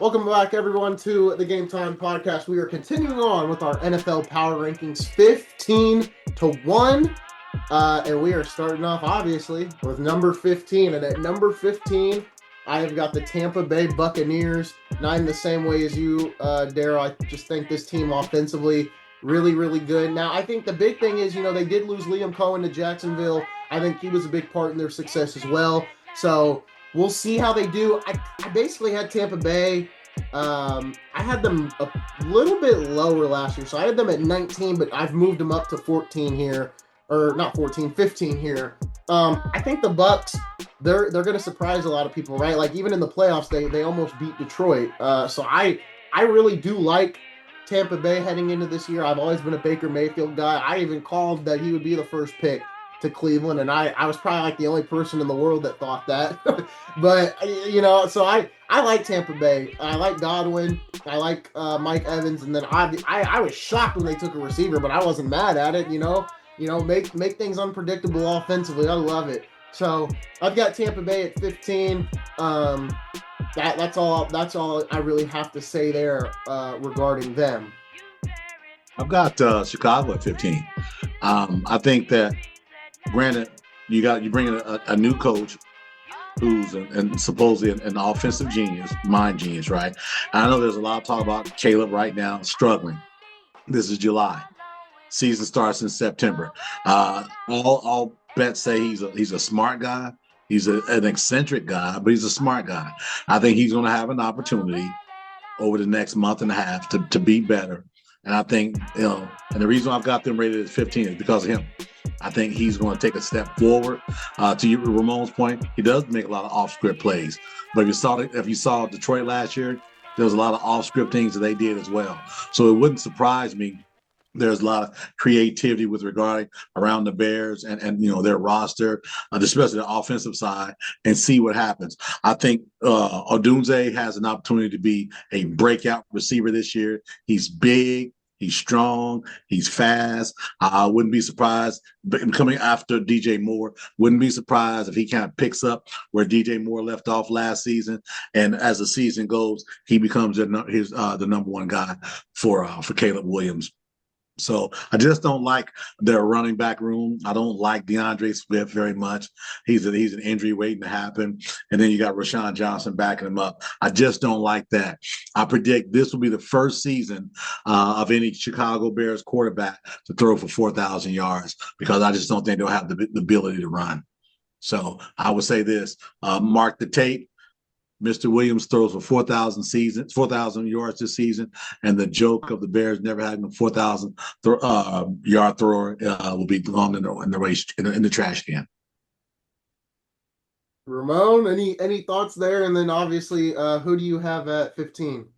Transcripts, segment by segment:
Welcome back, everyone, to the Game Time Podcast. We are continuing on with our NFL Power Rankings 15 to 1. And we are starting off, obviously, with number 15. And at number 15, I have got the Tampa Bay Buccaneers. Not in the same way as you, Daryl. I just think this team offensively really, really good. Now, I think the big thing is, they did lose Liam Cohen to Jacksonville. I think he was a big part in their success as well. So we'll see how they do. I basically had Tampa Bay. I had them a little bit lower last year. So I had them at 19, but I've moved them up to 14 here. Or not 14, 15 here. I think the Bucks, they're going to surprise a lot of people, right? Like even in the playoffs, they almost beat Detroit. So I really do like Tampa Bay heading into this year. I've always been a Baker Mayfield guy. I even called that he would be the first pick to Cleveland, and I was probably like the only person in the world that thought that. But so I like Tampa Bay. I like Godwin. I like Mike Evans, and then I was shocked when they took a receiver, but I wasn't mad at it. Make things unpredictable offensively. I love it. So I've got Tampa Bay at 15. That's all I really have to say there regarding them. I've got Chicago at 15. I think that, granted, you bring in a new coach who's and supposedly an offensive genius, mind genius, right? I know there's a lot of talk about Caleb right now struggling. This is July. Season starts in September. All bets say he's a smart guy. He's an eccentric guy, but he's a smart guy. I think he's going to have an opportunity over the next month and a half to be better. And I think, and the reason I've got them rated at 15 is because of him. I think he's going to take a step forward. To Ramon's point, he does make a lot of off-script plays. But if you saw Detroit last year, there was a lot of off-script things that they did as well. So it wouldn't surprise me. There's a lot of creativity with regarding around the Bears and their roster, especially the offensive side, and see what happens. I think Odunze has an opportunity to be a breakout receiver this year. He's big. He's strong. He's fast. I wouldn't be surprised coming after DJ Moore. Wouldn't be surprised if he kind of picks up where DJ Moore left off last season. And as the season goes, he becomes the number one guy for Caleb Williams. So I just don't like their running back room. I don't like DeAndre Swift very much. He's an injury waiting to happen. And then you got Rashawn Johnson backing him up. I just don't like that. I predict this will be the first season of any Chicago Bears quarterback to throw for 4,000 yards because I just don't think they'll have the ability to run. So I would say this, mark the tape. Mr. Williams throws for 4,000 yards this season, and the joke of the Bears never having a 4,000 yard thrower will be thrown in the trash can. Ramon, any thoughts there? And then obviously, who do you have at 15?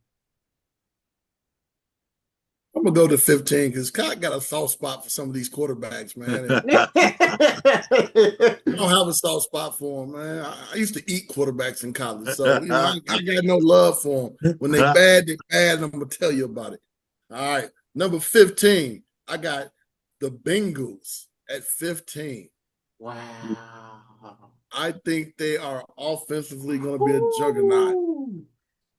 I'm gonna go to 15 because Scott got a soft spot for some of these quarterbacks, man. I don't have a soft spot for them, man. I used to eat quarterbacks in college, so I got no love for them. When they bad, and I'm gonna tell you about it. All right, number 15, I got the Bengals at 15. Wow. I think they are offensively going to be a juggernaut.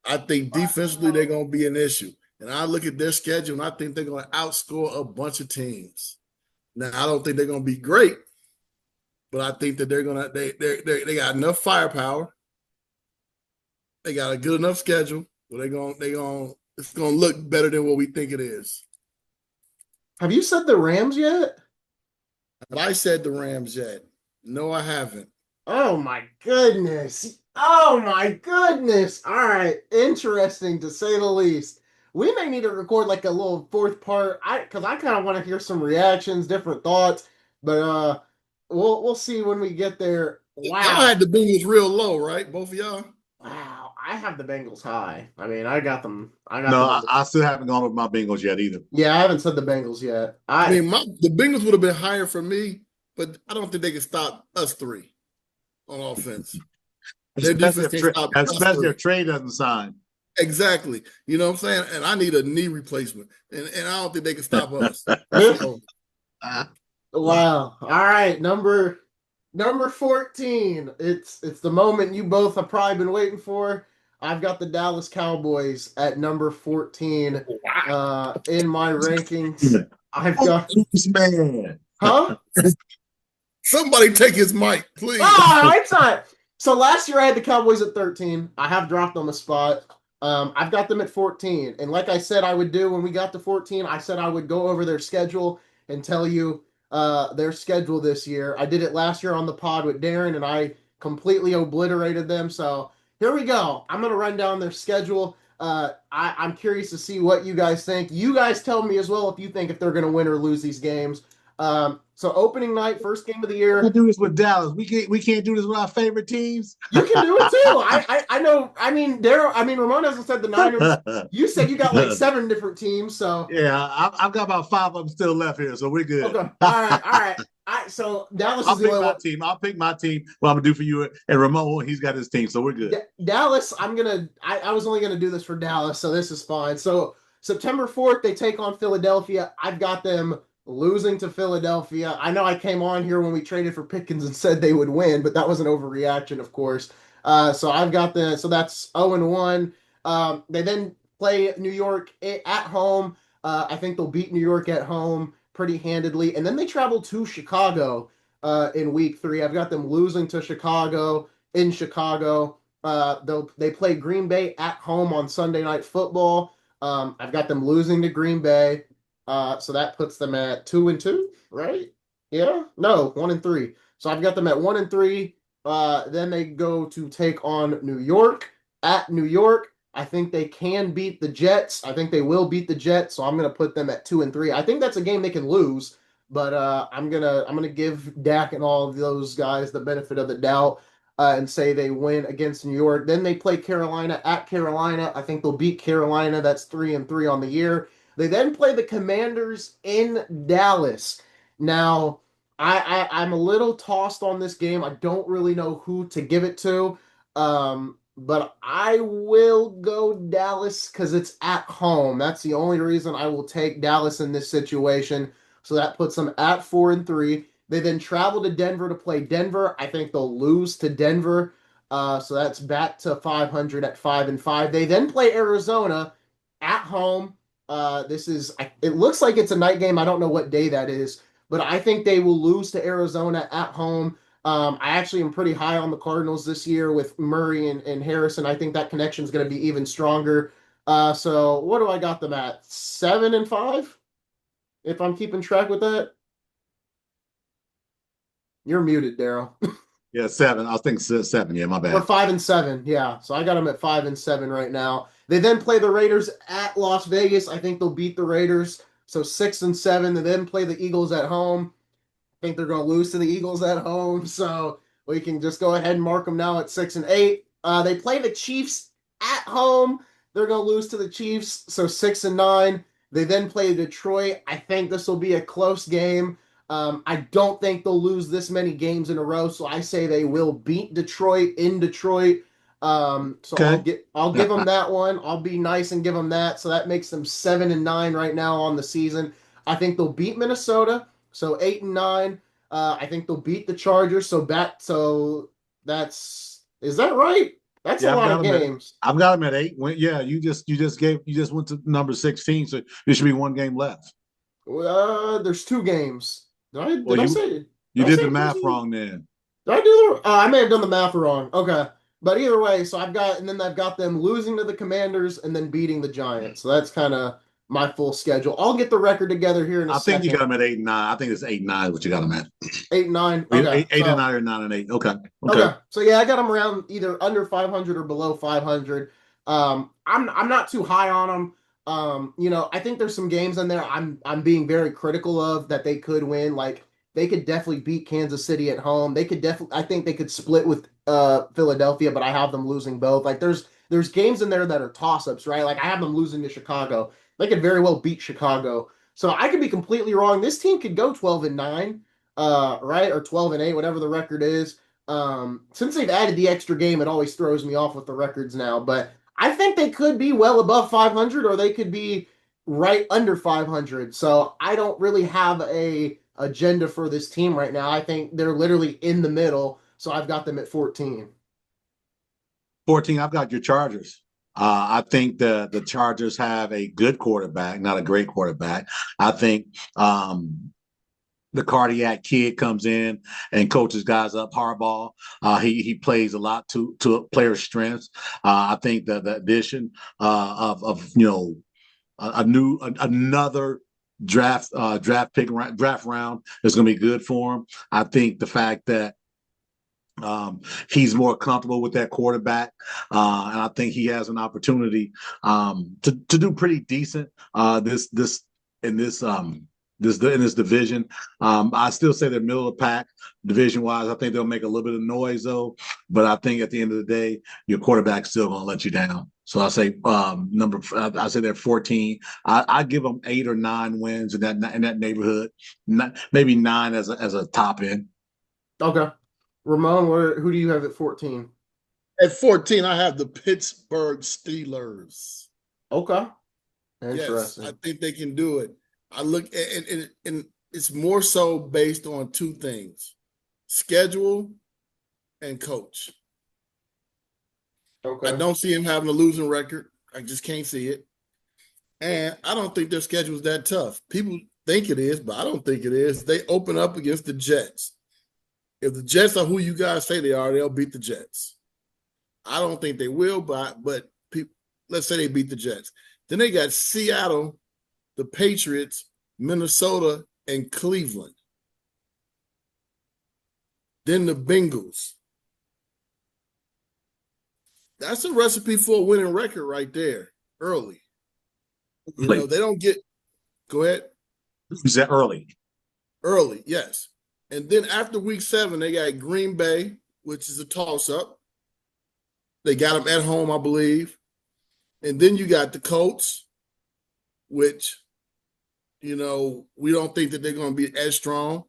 I think defensively they're going to be an issue. And I look at their schedule, and I think they're going to outscore a bunch of teams. Now, I don't think they're going to be great, but I think that they got enough firepower. They got a good enough schedule where it's going to look better than what we think it is. Have you said the Rams yet? Have I said the Rams yet? No, I haven't. Oh my goodness. Oh my goodness. All right. Interesting to say the least. We may need to record like a little fourth part. Because I kind of want to hear some reactions, different thoughts. But we'll see when we get there. Wow. Y'all had the Bengals real low, right? Both of y'all? Wow. I have the Bengals high. I mean, I got them. I still haven't gone over my Bengals yet either. Yeah, I haven't said the Bengals yet. The Bengals would have been higher for me, but I don't think they can stop us three on offense. Especially if Trey doesn't sign. Exactly. You know what I'm saying? And I need a knee replacement. And I don't think they can stop us. Wow. All right. Number 14. It's the moment you both have probably been waiting for. I've got the Dallas Cowboys at number 14 Wow. in my rankings. I've got, This man. huh? Somebody take his mic, please. Ah, it's not. So last year I had the Cowboys at 13. I have dropped them a spot. I've got them at 14. And like I said I would do when we got to 14, I said I would go over their schedule and tell you their schedule this year. I did it last year on the pod with Darren and I completely obliterated them. So here we go. I'm going to run down their schedule. I'm curious to see what you guys think. You guys tell me as well if you think if they're going to win or lose these games. So opening night, first game of the We year. can't do this with Dallas. We can't do this with our favorite teams. You can do it too. I know. I mean, Ramon hasn't said the Niners. You said you got like 7 different teams. So Yeah, I've got about 5 of them still left here, so we're good. okay, all right. So Dallas I'll is the pick only my one. team. I'll pick my team. What I'm gonna do for you and Ramon. He's got his team, so we're good. Dallas. I was only gonna do this for Dallas, so this is fine. So September 4th, they take on Philadelphia. I've got them losing to Philadelphia. I know I came on here when we traded for Pickens and said they would win, but that was an overreaction, of course. So I've got so that's 0-1. They then play New York at home. I think they'll beat New York at home pretty handedly. And then they travel to Chicago in week 3. I've got them losing to Chicago in Chicago. They play Green Bay at home on Sunday Night Football. I've got them losing to Green Bay. So that puts them at 2-2, right? Yeah, no, 1-3. So I've got them at 1-3. Then they go to take on New York at New York. I think they can beat the Jets. I think they will beat the Jets. So I'm gonna put them at 2-3. I think that's a game they can lose, but I'm gonna give Dak and all of those guys the benefit of the doubt and say they win against New York. Then they play Carolina at Carolina. I think they'll beat Carolina. That's 3-3 on the year. They then play the Commanders in Dallas. Now, I'm a little tossed on this game. I don't really know who to give it to. But I will go Dallas because it's at home. That's the only reason I will take Dallas in this situation. So that puts them at 4-3. They then travel to Denver to play Denver. I think they'll lose to Denver. So that's back to 500 at 5-5. They then play Arizona at home. It looks like it's a night game. I don't know what day that is, but I think they will lose to Arizona at home. I actually am pretty high on the Cardinals this year with Murray and Harrison. I think that connection is going to be even stronger. So what do I got them at? 7-5? If I'm keeping track with that. You're muted, Daryl. Yeah, 7. I was thinking 7. Yeah, my bad. Or 5-7, yeah. So I got them at 5-7 right now. They then play the Raiders at Las Vegas. I think they'll beat the Raiders. So 6-7. They then play the Eagles at home. I think they're going to lose to the Eagles at home. So we can just go ahead and mark them now at 6-8. They play the Chiefs at home. They're going to lose to the Chiefs. So 6-9. They then play Detroit. I think this will be a close game. I don't think they'll lose this many games in a row, so I say they will beat Detroit in Detroit. So Okay. I'll give them that one. I'll be nice and give them that. So that makes them 7-9 right now on the season. I think they'll beat Minnesota, so 8-9. I think they'll beat the Chargers. So that's is that right? That's a Yeah, lot of games. I've got them at 8. Yeah, you just went to number 16, so there should be one game left. There's 2 games. Well, Did I say? you Did I did say the math preseason? wrong then. Did I do the? I may have done the math wrong. Okay, but either way, so I've got them losing to the Commanders and then beating the Giants. So that's kind of my full schedule. I'll get the record together here in a I think you second. got them at 8 and 9. I think it's 8 and 9 what you got them at. 8-9. Eight, Okay, eight so and 9 or 9 and 8. Okay. okay, so yeah, I got them around either under 500 or below 500. I'm not too high on them. I think there's some games in there I'm being very critical of that they could win. Like they could definitely beat Kansas City at home. They could definitely I think they could split with Philadelphia, but I have them losing both. Like there's games in there that are toss-ups, right? Like I have them losing to Chicago. They could very well beat Chicago. So I could be completely wrong. This team could go 12-9, right? Or 12-8, whatever the record is. Since they've added the extra game, it always throws me off with the records now. But I think they could be well above 500, or they could be right under 500. So I don't really have a agenda for this team right now. I think they're literally in the middle. So I've got them at 14. 14, I've got your Chargers. I think the Chargers have a good quarterback, not a great quarterback. I think the cardiac kid comes in and coaches guys up. Harbaugh, he plays a lot to a player's strengths. I think the addition of another draft round is going to be good for him. I think the fact that he's more comfortable with that quarterback, and I think he has an opportunity to do pretty decent in this division. I still say they're middle of the pack division wise. I think they'll make a little bit of noise though, but I think at the end of the day, your quarterback's still going to let you down. So I say I say they're 14. I give them 8 or 9 wins in that neighborhood, maybe 9 as a top end. Okay. Ramon, who do you have at 14? At 14, I have the Pittsburgh Steelers. Okay. Interesting. Yes, I think they can do it. I look at and it's more so based on 2 things: schedule and coach. Okay. I don't see him having a losing record. I just can't see it. And I don't think their schedule is that tough. People think it is, but I don't think it is. They open up against the Jets. If the Jets are who you guys say they are, they'll beat the Jets. I don't think they will, but let's say they beat the Jets. Then they got Seattle, the Patriots, Minnesota, and Cleveland. Then the Bengals. That's a recipe for a winning record right there, early. They don't get – go ahead. Is that early? Early, yes. And then after week 7, they got Green Bay, which is a toss-up. They got them at home, I believe. And then you got the Colts, which, we don't think that they're going to be as strong.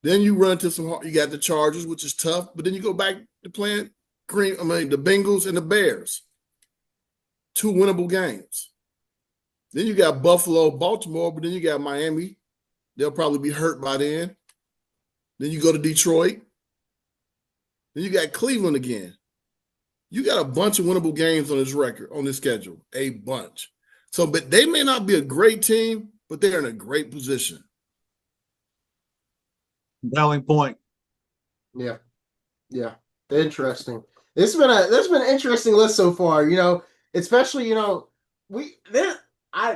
Then you run into you got the Chargers, which is tough. But then you go back to playing the Bengals and the Bears. 2 winnable games. Then you got Buffalo, Baltimore, but then you got Miami. They'll probably be hurt by then. Then you go to Detroit. Then you got Cleveland again. You got a bunch of winnable games on this record, on this schedule. A bunch. So, but they may not be a great team, but they're in a great position. Compelling point. Yeah. Interesting. This has been an interesting list so far. Especially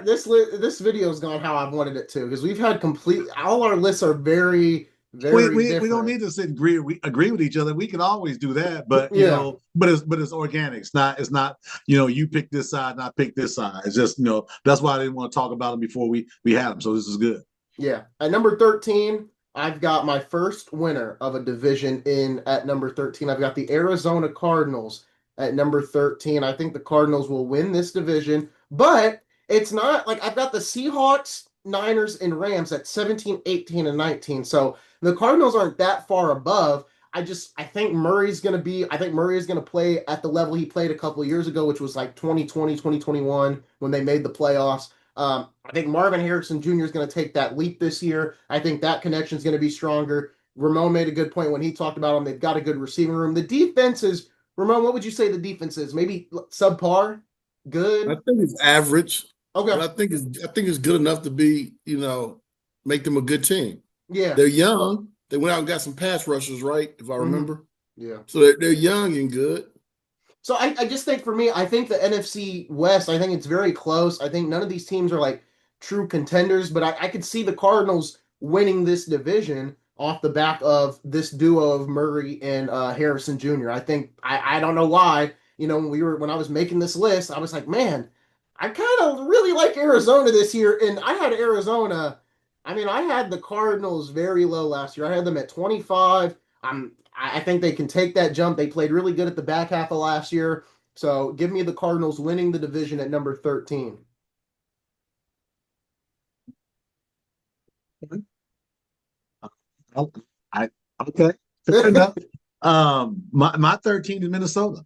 this video's gone how I've wanted it to, because we've had all our lists are very different. We don't need to sit and agree with each other. We can always do that, but but it's organic. It's not you pick this side and I pick this side. It's just that's why I didn't want to talk about them before we had them. So this is good. Yeah. At number 13, I've got my first winner of a division at number 13. I've got the Arizona Cardinals at number 13. I think the Cardinals will win this division, but it's not like I've got the Seahawks, Niners, and Rams at 17, 18, and 19. So the Cardinals aren't that far above. I think Murray is going to play at the level he played a couple of years ago, which was like 2020, 2021 when they made the playoffs. I think Marvin Harrison Jr. is going to take that leap this year. I think that connection is going to be stronger. Ramon made a good point when he talked about them. They've got a good receiving room. The defense is, Ramon, what would you say the defense is? Maybe subpar? Good? I think it's average. Okay. But I think it's good enough to be, make them a good team. Yeah. They're young. They went out and got some pass rushers, right? If I remember. Yeah. So they're young and good. So I just think for me, I think the NFC West, I think it's very close. I think none of these teams are like true contenders, but I could see the Cardinals winning this division off the back of this duo of Murray and Harrison Jr. I think I don't know why. When I was making this list, I was like, man, I kind of really like Arizona this year, and I had Arizona. I mean, I had the Cardinals very low last year. I had them at 25. I think they can take that jump. They played really good at the back half of last year. So give me the Cardinals winning the division at number 13. Okay. Fair enough. My 13 is Minnesota.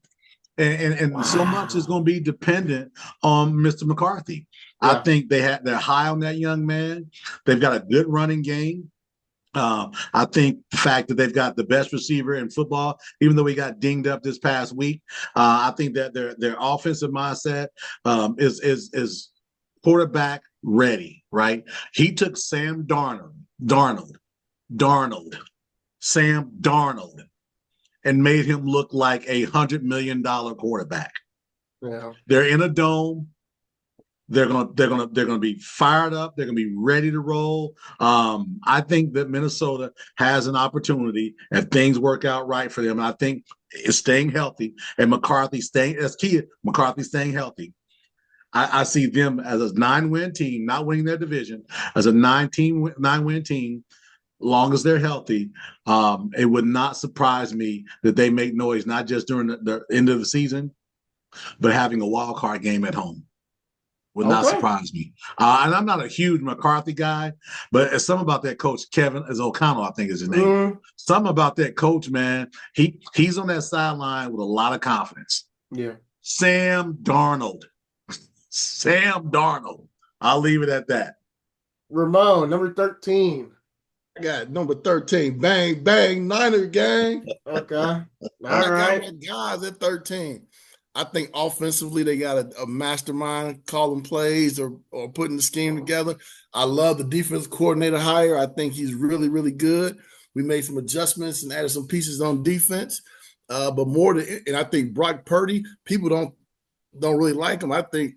And Wow. So much is going to be dependent on Mr. McCarthy. Yeah. I think they're high on that young man. They've got a good running game. I think the fact that they've got the best receiver in football, even though he got dinged up this past week, I think that their offensive mindset is quarterback ready. Right? He took Darnold, Sam Darnold, and made him look like $100 million quarterback. Yeah. They're in a dome. They're gonna be fired up. They're gonna be ready to roll. I think that Minnesota has an opportunity if things work out right for them. And I think it's staying healthy and McCarthy staying that's key. McCarthy staying healthy. I see them as a 9-win team, not winning their division, as a 9-win team. Long as they're healthy, it would not surprise me that they make noise not just during the end of the season, but having a wild card game at home. Would not surprise me. And I'm not a huge McCarthy guy, but it's something about that coach, Kevin is O'Connell, I think is his name. Something about that coach, man. He's on that sideline with a lot of confidence. Yeah. Sam Darnold. I'll leave it at that. Ramon, number 13. I got number 13. Bang, bang, Niner gang. Okay. All right. Got my guys at 13. I think offensively they got a mastermind calling plays or putting the scheme together. I love the defense coordinator hire. I think he's really, really good. We made some adjustments and added some pieces on defense. But and I think Brock Purdy, people don't really like him. I think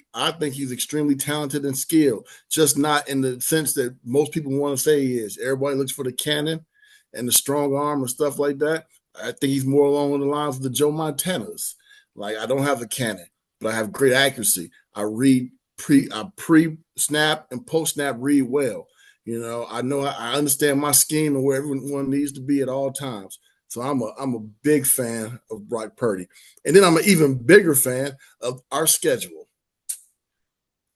he's extremely talented and skilled, just not in the sense that most people want to say he is. Everybody looks for the cannon and the strong arm and stuff like that. I think he's more along the lines of the Joe Montanas. Like, I don't have a cannon, but I have great accuracy. I read pre-snap and post-snap read well. I know I understand my scheme and where everyone needs to be at all times. So I'm a big fan of Brock Purdy. And then I'm an even bigger fan of our schedule.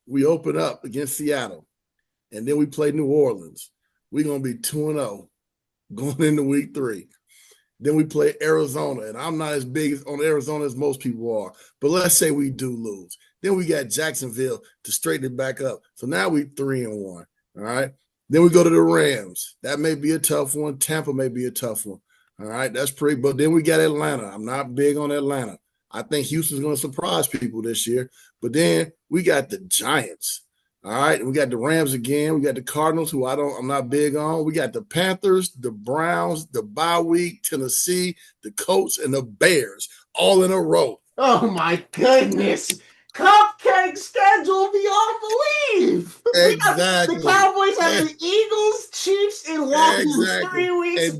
We open up against Seattle, and then we play New Orleans. We're going to be 2-0 going into week 3. Then we play Arizona, and I'm not as big on Arizona as most people are. But let's say we do lose. Then we got Jacksonville to straighten it back up. So now we 3-1, all right? Then we go to the Rams. That may be a tough one. Tampa may be a tough one, all right? That's pretty. But then we got Atlanta. I'm not big on Atlanta. I think Houston's going to surprise people this year. But then we got the Giants. All right, we got the Rams again. We got the Cardinals, who I'm not big on. We got the Panthers, the Browns, the bye week, Tennessee, the Colts, and the Bears all in a row. Oh my goodness. Cupcake schedule beyond belief. Exactly. The Cowboys have the Eagles, Chiefs, and Washington 3 weeks.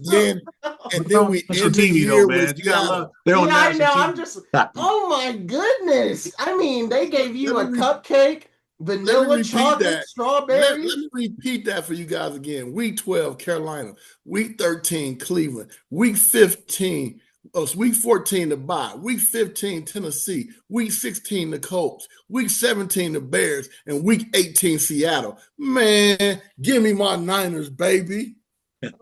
And then we end the year with Seattle. I know. I'm just, oh my goodness. I mean, they gave you a cupcake. Vanilla, chocolate, strawberry. Let me repeat that for you guys again. Week 12, Carolina. Week 13, Cleveland. Week 14, the bye. Week 15, Tennessee. Week 16, the Colts. Week 17, the Bears. And week 18, Seattle. Man, give me my Niners, baby.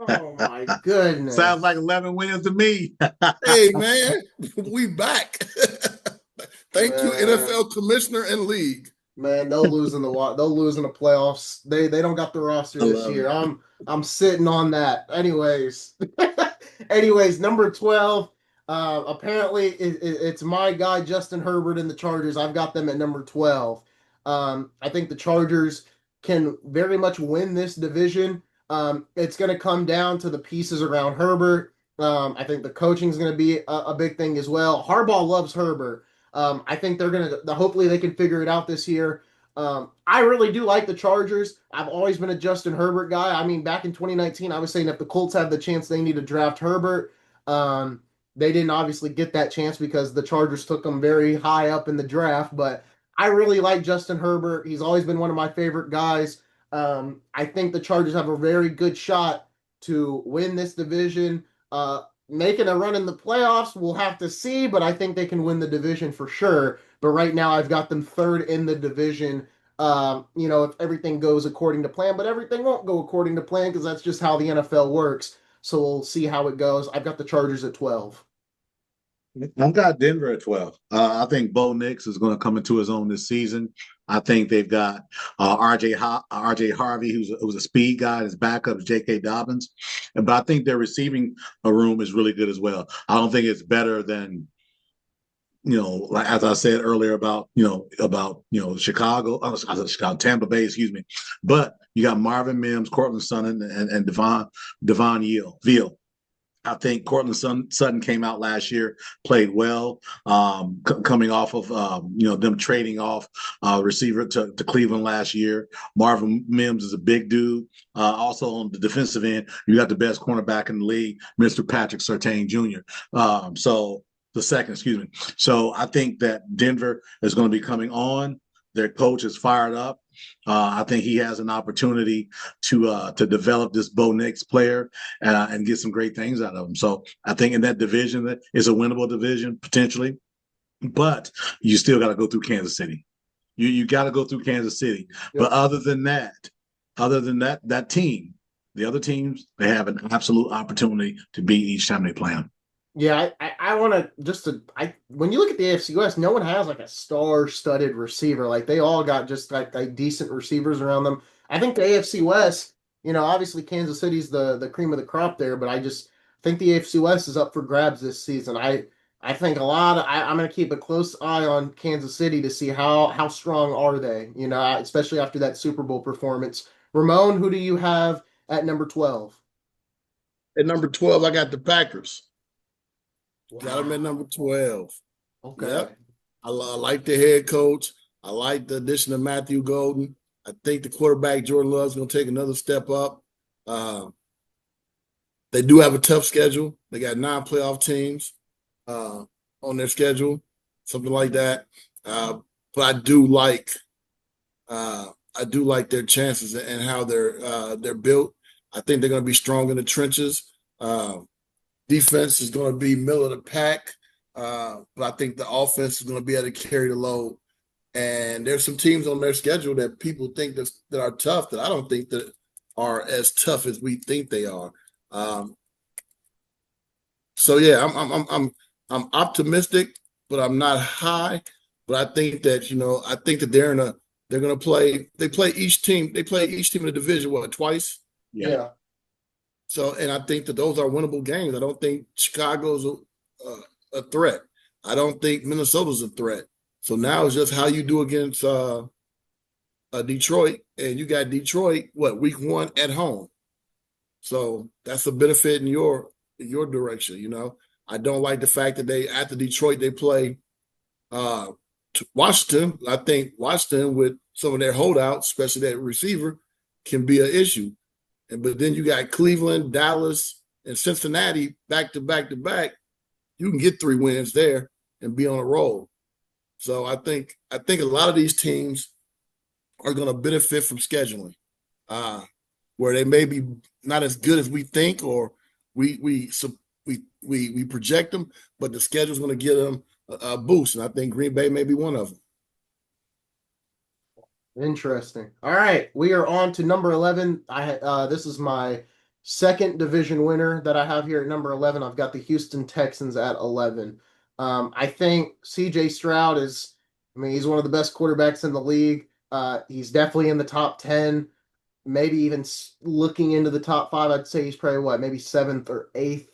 Oh, my goodness. Sounds like 11 wins to me. Hey, man, we back. Thank you, NFL Commissioner and League. Man, they'll lose in the playoffs. They don't got the roster this year. I'm sitting on that. Anyways, number 12. Apparently it's my guy Justin Herbert and the Chargers. I've got them at number 12. I think the Chargers can very much win this division. It's going to come down to the pieces around Herbert. I think the coaching is going to be a big thing as well. Harbaugh loves Herbert. I think they're going to, hopefully they can figure it out this year. I really do like the Chargers. I've always been a Justin Herbert guy. I mean, back in 2019, I was saying if the Colts have the chance, they need to draft Herbert. They didn't obviously get that chance because the Chargers took him very high up in the draft, but I really like Justin Herbert. He's always been one of my favorite guys. I think the Chargers have a very good shot to win this division. Making a run in the playoffs, we'll have to see, but I think they can win the division for sure. But right now, I've got them third in the division. If everything goes according to plan, but everything won't go according to plan because that's just how the NFL works. So we'll see how it goes. I've got the Chargers at 12. I've got Denver at 12. I think Bo Nix is going to come into his own this season. I think they've got RJ Harvey, who's a speed guy. His backup is J.K. Dobbins, but I think their receiving room is really good as well. I don't think it's better than like as I said earlier about Chicago, Chicago, Tampa Bay, excuse me. But you got Marvin Mims, Cortland Sutton, and Devon Veal. I think Cortland Sutton came out last year, played well, coming off of them trading off receiver to Cleveland last year. Marvin Mims is a big dude. Also on the defensive end, you got the best cornerback in the league, Mr. Patrick Surtain Jr. So the second, excuse me. So I think that Denver is going to be coming on. Their coach is fired up. I think he has an opportunity to develop this Bo Nix player and get some great things out of him. So I think in that division, that is a winnable division potentially, but you still got to go through Kansas City. You got to go through Kansas City. Yep. But other than that team, the other teams, they have an absolute opportunity to beat each time they play them. Yeah, I want to when you look at the AFC West, no one has like a star-studded receiver. Like they all got just like decent receivers around them. I think the AFC West, obviously Kansas City's the cream of the crop there, but I just think the AFC West is up for grabs this season. I think I'm going to keep a close eye on Kansas City to see how strong are they, especially after that Super Bowl performance. Ramon, who do you have at number 12? At number 12, I got the Packers. Wow. Got them at number 12. Okay. Yep. I like the head coach. I like the addition of Matthew Golden. I think the quarterback, Jordan Love, is going to take another step up. They do have a tough schedule. They got 9 playoff teams on their schedule, something like that. But I do like their chances and how they're built. I think they're going to be strong in the trenches. Defense is going to be middle of the pack, but I think the offense is going to be able to carry the load. And there's some teams on their schedule that people think that are tough that I don't think that are as tough as we think they are. So yeah, I'm optimistic, but I'm not high. But I think that they're going to play. They play each team in the division twice. Yeah. So, and I think that those are winnable games. I don't think Chicago's a threat. I don't think Minnesota's a threat. So now it's just how you do against Detroit, and you got Detroit week 1 at home. So that's a benefit in your direction. I don't like the fact that after Detroit they play Washington. I think Washington with some of their holdouts, especially that receiver, can be an issue. But then you got Cleveland, Dallas, and Cincinnati back to back to back. You can get 3 wins there and be on a roll. So I think a lot of these teams are going to benefit from scheduling, where they may be not as good as we think or we project them, but the schedule is going to give them a boost, and I think Green Bay may be one of them. Interesting. All right, we are on to number 11. This is my second division winner that I have here at number 11. I've got the Houston Texans at 11. I think C.J. Stroud he's one of the best quarterbacks in the league. He's definitely in the top 10, maybe even looking into the top 5. I'd say he's probably maybe 7th or 8th,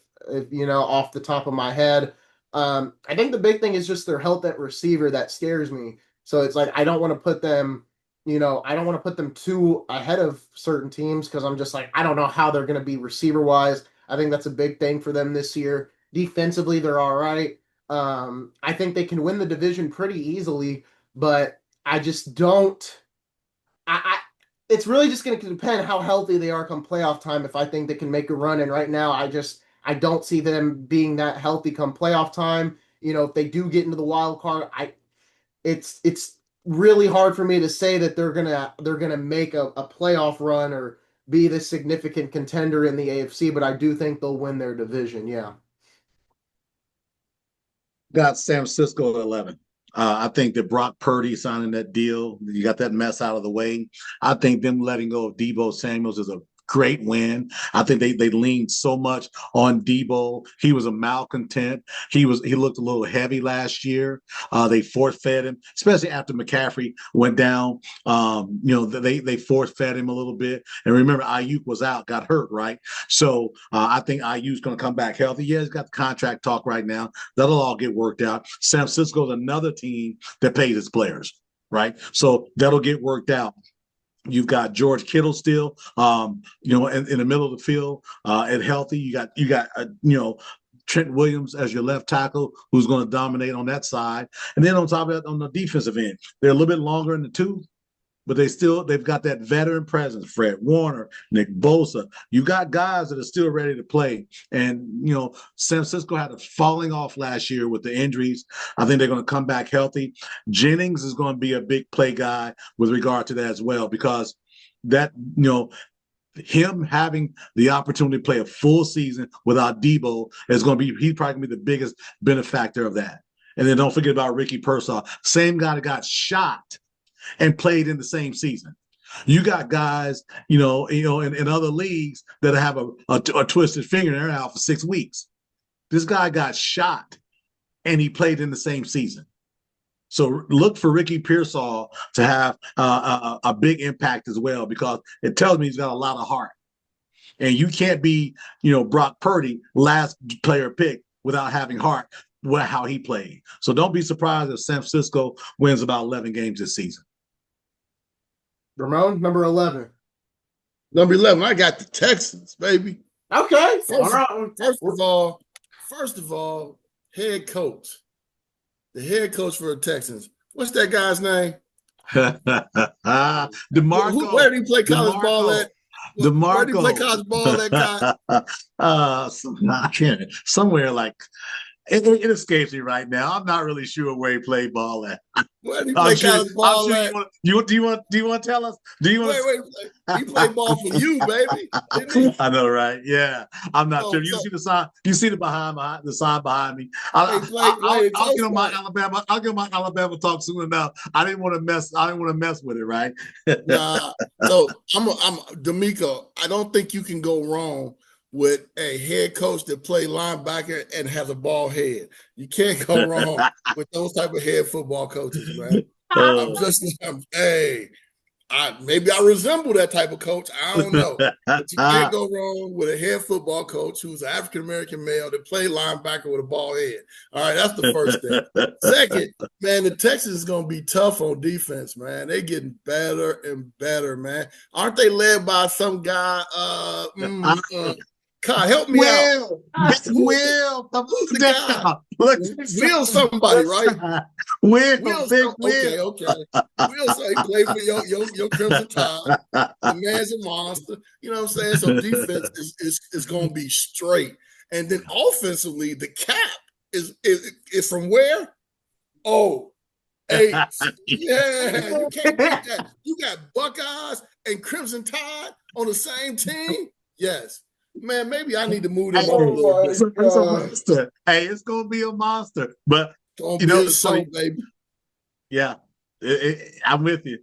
off the top of my head. I think the big thing is just their health at receiver that scares me. So it's like I don't want to put them too ahead of certain teams because I'm just like, I don't know how they're going to be receiver-wise. I think that's a big thing for them this year. Defensively, they're all right. I think they can win the division pretty easily, but I just don't. It's really just going to depend how healthy they are come playoff time if I think they can make a run. And right now, I don't see them being that healthy come playoff time. If they do get into the wild card, it's really hard for me to say that they're gonna make a playoff run or be the significant contender in the AFC, but I do think they'll win their division. Yeah. Got San Francisco at 11. I think that Brock Purdy signing that deal, you got that mess out of the way. I think them letting go of Deebo Samuels is a great win. I think they leaned so much on Debo. He was a malcontent. He looked a little heavy last year. They force fed him, especially after McCaffrey went down. They force fed him a little bit. And remember, Ayuk was out, got hurt, right? So I think Ayuk's going to come back healthy. Yeah, he's got the contract talk right now. That'll all get worked out. San Francisco's another team that pays its players, right? So that'll get worked out. You've got George Kittle still, in the middle of the field and healthy. You got Trent Williams as your left tackle, who's going to dominate on that side. And then on top of that, on the defensive end, they're a little bit longer in the tooth, but they've got that veteran presence. Fred Warner, Nick Bosa. You got guys that are still ready to play. And, San Francisco had a falling off last year with the injuries. I think they're going to come back healthy. Jennings is going to be a big play guy with regard to that as well, because that, him having the opportunity to play a full season without Debo he's probably going to be the biggest benefactor of that. And then don't forget about Ricky Pearsall, same guy that got shot and played in the same season. You got guys, in other leagues that have a twisted finger and they're out for 6 weeks. This guy got shot and he played in the same season. So look for Ricky Pearsall to have a big impact as well, because it tells me he's got a lot of heart. And you can't be, Brock Purdy, last player pick, without having heart, how he played. So don't be surprised if San Francisco wins about 11 games this season. Ramon, number 11. Number 11, I got the Texans, baby. Okay. First of all, head coach. The head coach for the Texans. What's that guy's name? DeMarco. Where did he play college ball at? DeMarco. Where did he play college ball at, guy? Somewhere like it escapes me right now. I'm not really sure where he played ball at. Where did he play college ball at? Do you want to tell us? Wait. He played ball for you, baby. Didn't he? I know, right? Yeah. I'm not sure. You see the sign? You see the sign behind me? I'll get on my Alabama. I'll get on my Alabama talk soon enough. I didn't want to mess with it, right? Nah. So I'm D'Amico. I don't think you can go wrong with a head coach that play linebacker and has a bald head. You can't go wrong with those type of head football coaches, man. Maybe I resemble that type of coach. I don't know. But you can't go wrong with a head football coach who's an African-American male that play linebacker with a bald head. All right, that's the first thing. Second, man, the Texans is going to be tough on defense, man. They're getting better and better, man. Aren't they led by some guy? God, help me out. Will. Who's the guy? Will somebody, right? Will. Okay. Will, so he played for your Crimson Tide. The man's a monster. You know what I'm saying? So defense is going to be straight. And then offensively, the cap is from where? Oh, 8. Yeah, you can't beat that. You got Buckeyes and Crimson Tide on the same team? Yes. Man, maybe I need to move them up a little bit. It's a monster. Hey, it's gonna be a monster. But it's funny, baby. Yeah, I'm with you.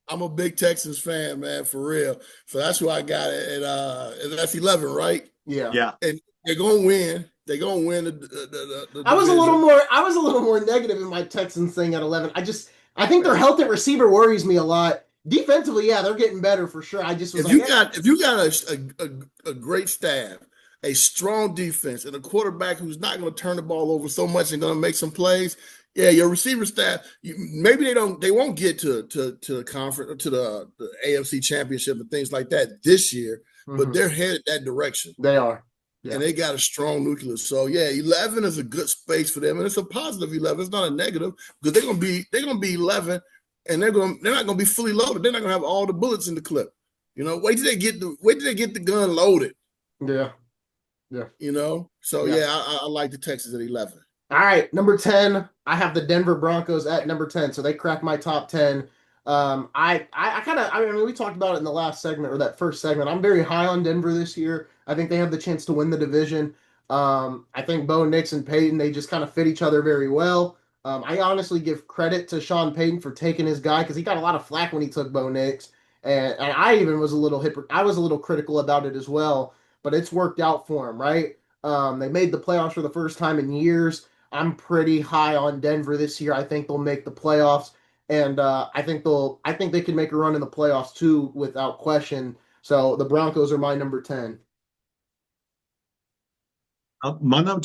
I'm a big Texans fan, man, for real. So that's who I got it. And that's 11, right? Yeah. And they're gonna win. They're gonna win the I was a little more negative in my Texans thing at 11. I think their health at receiver worries me a lot. Defensively, yeah, they're getting better for sure. If you got a great staff, a strong defense, and a quarterback who's not going to turn the ball over so much and going to make some plays, yeah, your receiver staff, maybe they won't get to the conference or to the AFC Championship and things like that this year, but they're headed that direction. They are. Yeah. And they got a strong nucleus. So yeah, 11 is a good space for them, and it's a positive 11. It's not a negative, because they're gonna be 11. And they're not going to be fully loaded. They're not going to have all the bullets in the clip. Wait till they get the gun loaded. Yeah. So yeah, I like the Texans at 11. All right, number 10. I have the Denver Broncos at number 10. So they cracked my top 10. We talked about it in the last segment, or that first segment. I'm very high on Denver this year. I think they have the chance to win the division. I think Bo Nix and Peyton, they just kind of fit each other very well. I honestly give credit to Sean Payton for taking his guy, because he got a lot of flack when he took Bo Nix. And I even was a little I was a little critical about it as well, but it's worked out for them, right? They made the playoffs for the first time in years. I'm pretty high on Denver this year. I think they'll make the playoffs, and I think they can make a run in the playoffs too, without question. So the Broncos are my number 10. My number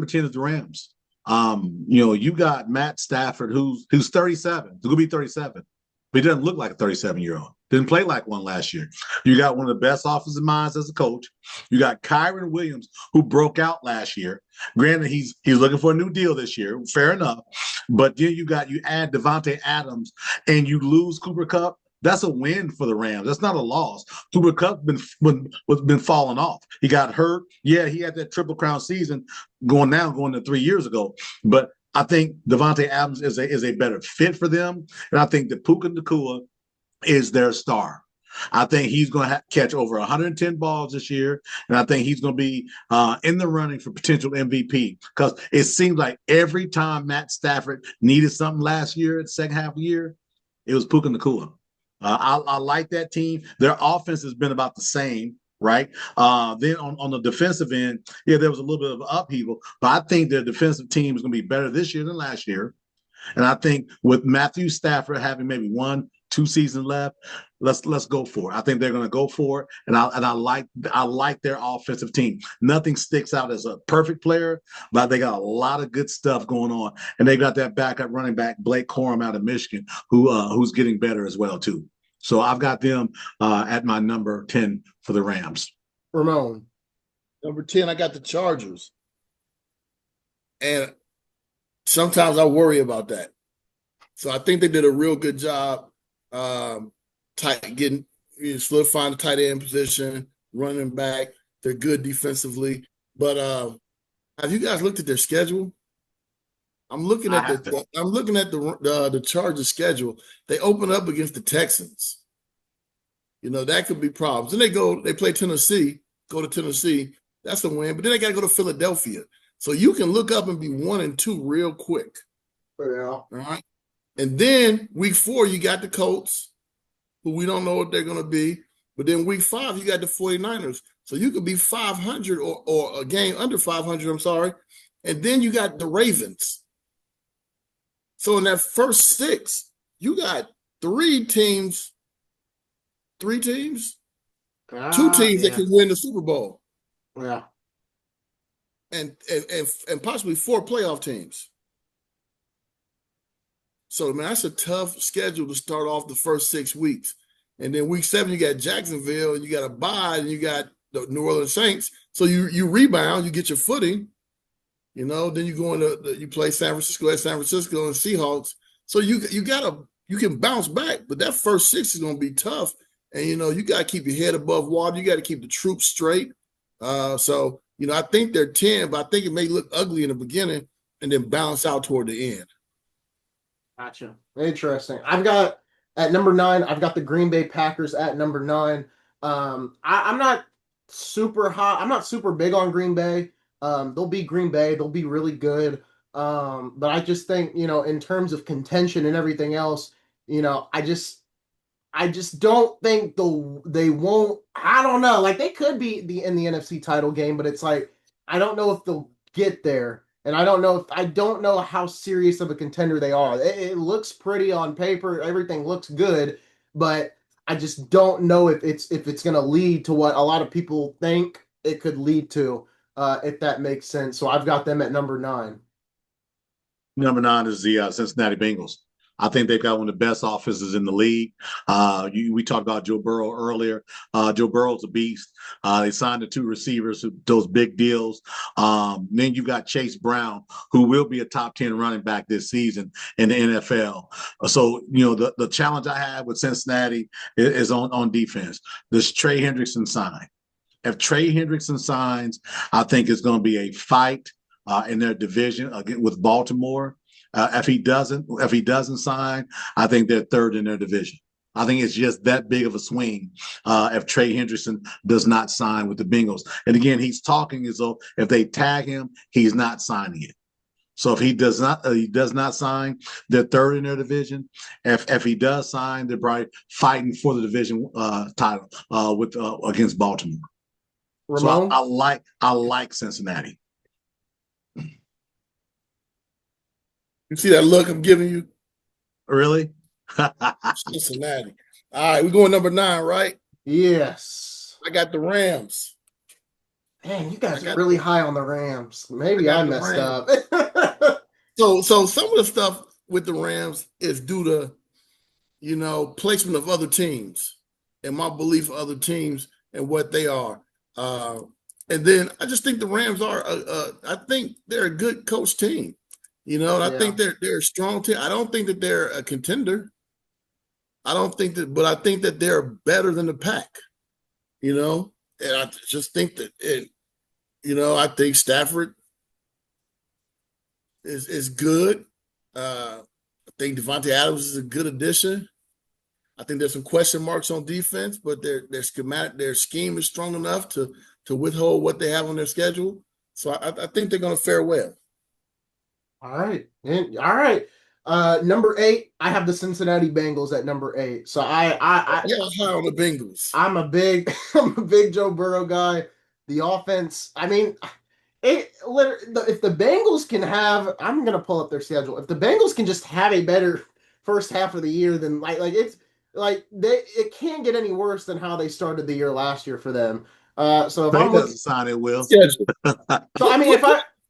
10 is the Rams. You got Matt Stafford, who's 37. He's gonna be 37, but he doesn't look like a 37-year-old. Didn't play like one last year. You got one of the best offensive minds as a coach. You got Kyron Williams, who broke out last year. Granted, he's looking for a new deal this year. Fair enough. But then you add Devontae Adams and you lose Cooper Kupp. That's a win for the Rams. That's not a loss. Cooper Kupp been falling off. He got hurt. Yeah, he had that Triple Crown season going to 3 years ago. But I think Devontae Adams is a better fit for them, and I think that Puka Nacua is their star. I think he's going to catch over 110 balls this year, and I think he's going to be in the running for potential MVP because it seems like every time Matt Stafford needed something last year, the second half of the year, it was Puka Nacua. I like that team. Their offense has been about the same, right? Then on the defensive end, yeah, there was a little bit of upheaval, but I think their defensive team is going to be better this year than last year. And I think with Matthew Stafford having maybe 1-2 seasons left, let's go for it. I think they're going to go for it, and I like their offensive team. Nothing sticks out as a perfect player, but they got a lot of good stuff going on, and they got that backup running back Blake Corum out of Michigan, who's getting better as well too. So I've got them at my number 10 for the Rams. Ramon. Number 10, I got the Chargers. And sometimes I worry about that. So I think they did a real good job solidifying the tight end position, running back. They're good defensively. But have you guys looked at their schedule? I'm looking at the Chargers schedule. They open up against the Texans. That could be problems. Then they play Tennessee, go to Tennessee. That's a win. But then they got to go to Philadelphia. So you can look up and be 1-2 real quick. Yeah. All right. And then week 4, you got the Colts, who we don't know what they're going to be. But then week 5, you got the 49ers. So you could be 500 or a game under 500, I'm sorry. And then you got the Ravens. So in that first 6, you got 2 teams that can win the Super Bowl. Yeah. And possibly 4 playoff teams. So, man, that's a tough schedule to start off the first 6 weeks. And then week 7, you got Jacksonville, and you got a bye, and you got the New Orleans Saints. So you rebound, you get your footing. Then you go you play San Francisco and Seahawks. So you can bounce back, but that first 6 is going to be tough. And, you got to keep your head above water. You got to keep the troops straight. So I think they're 10, but I think it may look ugly in the beginning and then bounce out toward the end. Gotcha. Interesting. At number 9, I've got the Green Bay Packers at number 9. I'm not super hot. I'm not super big on Green Bay. They'll be Green Bay. They'll be really good. But I just think, in terms of contention and everything else, I just don't think they won't. I don't know. Like, they could be in the NFC title game, but it's like, I don't know if they'll get there. And I don't know how serious of a contender they are. It looks pretty on paper. Everything looks good, but I just don't know if it's going to lead to what a lot of people think it could lead to, if that makes sense. So I've got them at number 9. Number 9 is the Cincinnati Bengals. I think they've got one of the best offenses in the league. We talked about Joe Burrow earlier. Joe Burrow's a beast. They signed the 2 receivers, those big deals. Then you've got Chase Brown, who will be a top 10 running back this season in the NFL. So, the challenge I have with Cincinnati is on defense. Does Trey Hendrickson sign? If Trey Hendrickson signs, I think it's going to be a fight in their division with Baltimore. If he doesn't sign, I think they're 3rd in their division. I think it's just that big of a swing if Trey Hendrickson does not sign with the Bengals. And again, he's talking as though if they tag him, he's not signing it. So if he does not sign, they're third in their division. If he does sign, they're probably fighting for the division title with against Baltimore. Ramon? So I like Cincinnati. You see that look I'm giving you? Really? Cincinnati. All right, we're going number 9, right? Yes. I got the Rams. Man, you guys are really high on the Rams. Maybe I messed up. So some of the stuff with the Rams is due to, placement of other teams and my belief of other teams and what they are. And then I just think the Rams are, I think they're a good coach team. And I think they're a strong team. I don't think that they're a contender. But I think that they're better than the pack, and I just think that I think Stafford is good. I think Devontae Adams is a good addition. I think there's some question marks on defense, but their scheme is strong enough to withhold what they have on their schedule. So I think they're going to fare well. All right. All right. Number 8, I have the Cincinnati Bengals at number 8. So high on the Bengals. I'm a big Joe Burrow guy. The offense, I mean, if the Bengals can have, I'm gonna pull up their schedule. If the Bengals can just have a better first half of the year than it can't get any worse than how they started the year last year for them. So if I'm looking, sign it will. So I mean,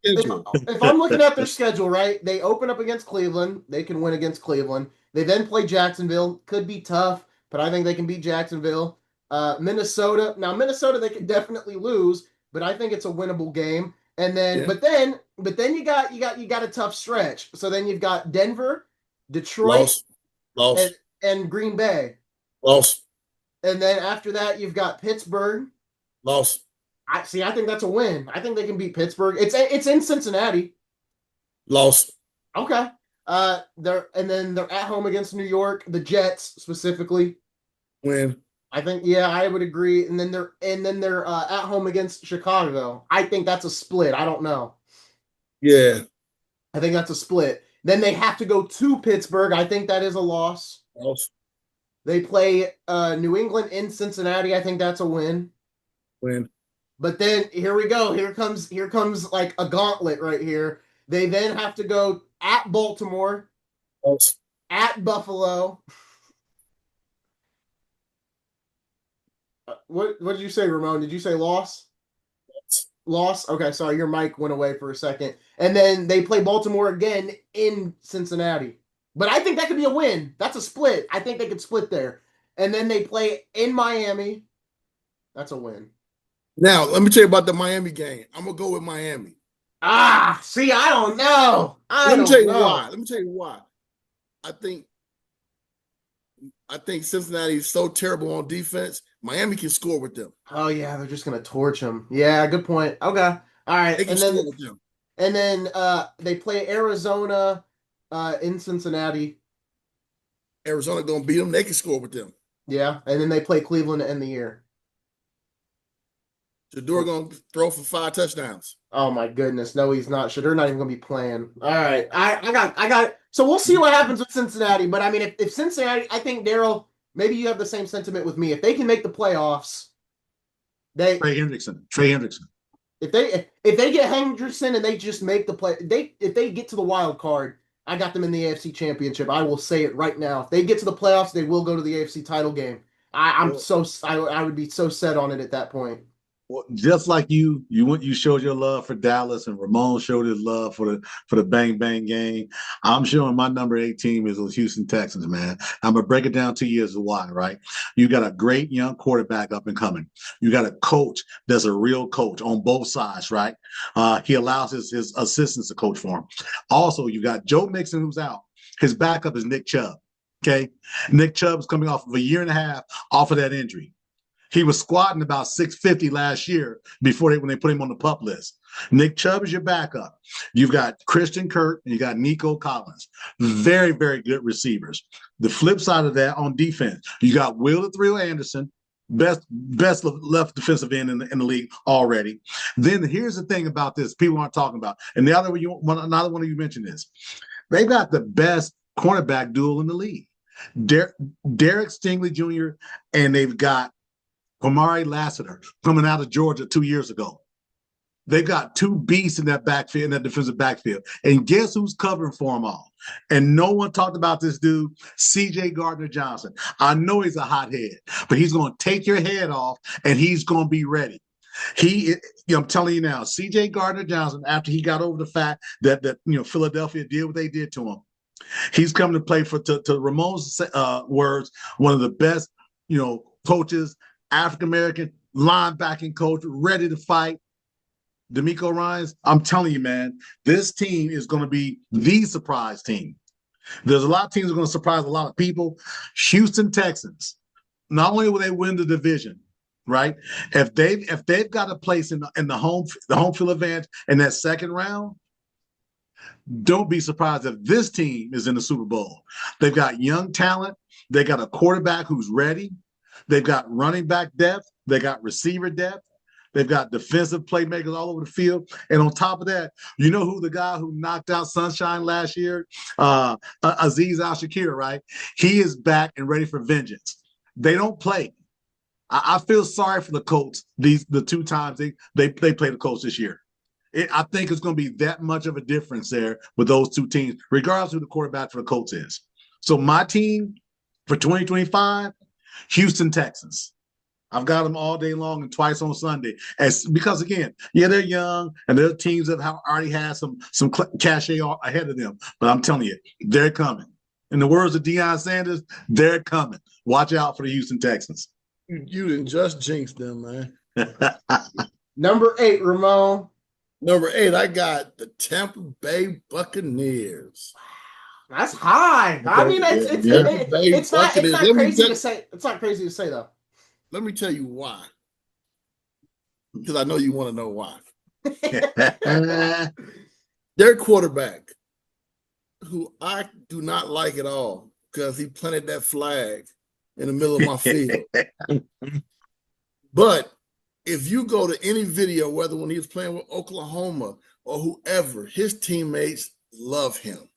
if I'm looking at their schedule, right, they open up against Cleveland. They can win against Cleveland. They then play Jacksonville. Could be tough, but I think they can beat Jacksonville. Minnesota. Now, Minnesota, they could definitely lose, but I think it's a winnable game. And then, but then you got a tough stretch. So then you've got Denver, Detroit, Loss. And Green Bay. Loss. And then after that, you've got Pittsburgh. Loss. I think that's a win. I think they can beat Pittsburgh. It's in Cincinnati. Loss. Okay. They're at home against New York, the Jets specifically. Win. I think I would agree. And then they're at home against Chicago. I think that's a split. I don't know. Yeah. I think that's a split. Then they have to go to Pittsburgh. I think that is a loss. Loss. They play New England in Cincinnati. I think that's a win. Win. But then here we go. Here comes like a gauntlet right here. They then have to go at Baltimore, at Buffalo. What did you say, Ramon? Did you say loss? Loss? Okay, sorry, your mic went away for a second. And then they play Baltimore again in Cincinnati. But I think that could be a win. That's a split. I think they could split there. And then they play in Miami. That's a win. Now, let me tell you about the Miami game. I'm going to go with Miami. See, I don't know. Let me tell you why. I think Cincinnati is so terrible on defense. Miami can score with them. Oh, yeah, they're just going to torch them. Yeah, good point. Okay. All right. They can score with them. And then they play Arizona in Cincinnati. Arizona going to beat them. They can score with them. Yeah, and then they play Cleveland to end the year. Shador going to throw for 5 touchdowns. Oh my goodness, no, he's not. Shador not even going to be playing. All right, I got. So we'll see what happens with Cincinnati. But I mean, if Cincinnati, I think Daryl, maybe you have the same sentiment with me. If they can make the playoffs, Trey Hendrickson. If they get Hendrickson and they just make the play, if they get to the wild card, I got them in the AFC Championship. I will say it right now. If they get to the playoffs, they will go to the AFC title game. I would be so set on it at that point. Well, just like you showed your love for Dallas, and Ramon showed his love for the Bang Bang game. I'm showing my number 8 team is the Houston Texans, man. I'm gonna break it down to you as to why, right? You got a great young quarterback up and coming. You got a coach that's a real coach on both sides, right? He allows his assistants to coach for him. Also, you got Joe Mixon, who's out. His backup is Nick Chubb. Okay, Nick Chubb is coming off of a year and a half off of that injury. He was squatting about 650 last year when they put him on the PUP list. Nick Chubb is your backup. You've got Christian Kirk and you got Nico Collins. Very, very good receivers. The flip side of that on defense, you got Will the Thrill Anderson, best left defensive end in the league already. Then here's the thing about this: people aren't talking about, and another one of you mentioned this. They got the best cornerback duel in the league. Derek Stingley Jr. and they've got Kamari Lassiter coming out of Georgia 2 years ago. They've got two beasts in that backfield, in that defensive backfield. And guess who's covering for them all? And no one talked about this dude, C.J. Gardner-Johnson. I know he's a hothead, but he's going to take your head off, and he's going to be ready. I'm telling you now, C.J. Gardner-Johnson, after he got over the fact that Philadelphia did what they did to him, he's coming to play for, to Ramon's words, one of the best, coaches, African-American linebacking coach, ready to fight. D'Amico Ryans, I'm telling you, man, this team is going to be the surprise team. There's a lot of teams that are going to surprise a lot of people. Houston Texans, not only will they win the division, right? If they've got a place in the home field advantage in that second round, don't be surprised if this team is in the Super Bowl. They've got young talent. They got a quarterback who's ready. They've got running back depth. They got receiver depth. They've got defensive playmakers all over the field. And on top of that, you know who the guy who knocked out Sunshine last year? Azeez Al-Shakir, right? He is back and ready for vengeance. They don't play. I feel sorry for the Colts the 2 times they played the Colts this year. I think it's going to be that much of a difference there with those 2 teams, regardless of who the quarterback for the Colts is. So my team for 2025, Houston Texans. I've got them all day long and twice on Sunday. Because again, they're young and they're teams that have already had some cachet ahead of them. But I'm telling you, they're coming. In the words of Deion Sanders, they're coming. Watch out for the Houston Texans. You didn't just jinx them, man. Number 8, Ramon. Number 8, I got the Tampa Bay Buccaneers. That's high. I mean, it's not crazy to say. It's not crazy to say though. Let me tell you why. Because I know you want to know why. Their quarterback, who I do not like at all, because he planted that flag in the middle of my field. But if you go to any video, whether when he was playing with Oklahoma or whoever, his teammates love him.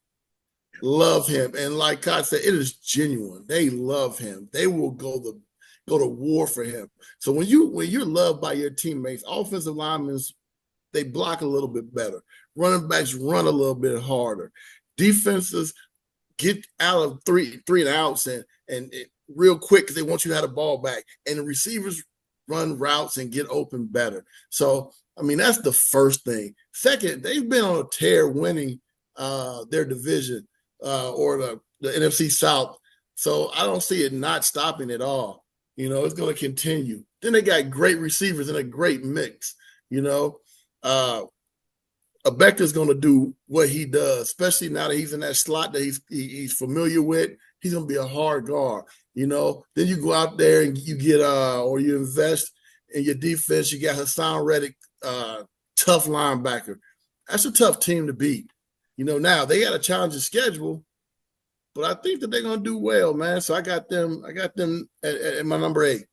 Love him. And like Todd said, it is genuine. They love him. They will go to war for him. So when you're loved by your teammates, offensive linemen, they block a little bit better. Running backs run a little bit harder. Defenses get out of three and outs and real quick because they want you to have the ball back. And the receivers run routes and get open better. So, I mean, that's the first thing. Second, they've been on a tear winning their division or the NFC South. So I don't see it not stopping at all. It's going to continue. Then they got great receivers and a great mix. Abeka's going to do what he does, especially now that he's in that slot that he's familiar with. He's going to be a hard guard. Then you go out there and you get or you invest in your defense. You got Hassan Reddick, tough linebacker. That's a tough team to beat. Now they got a challenging schedule, but I think that they're going to do well, man. So I got them at my number 8.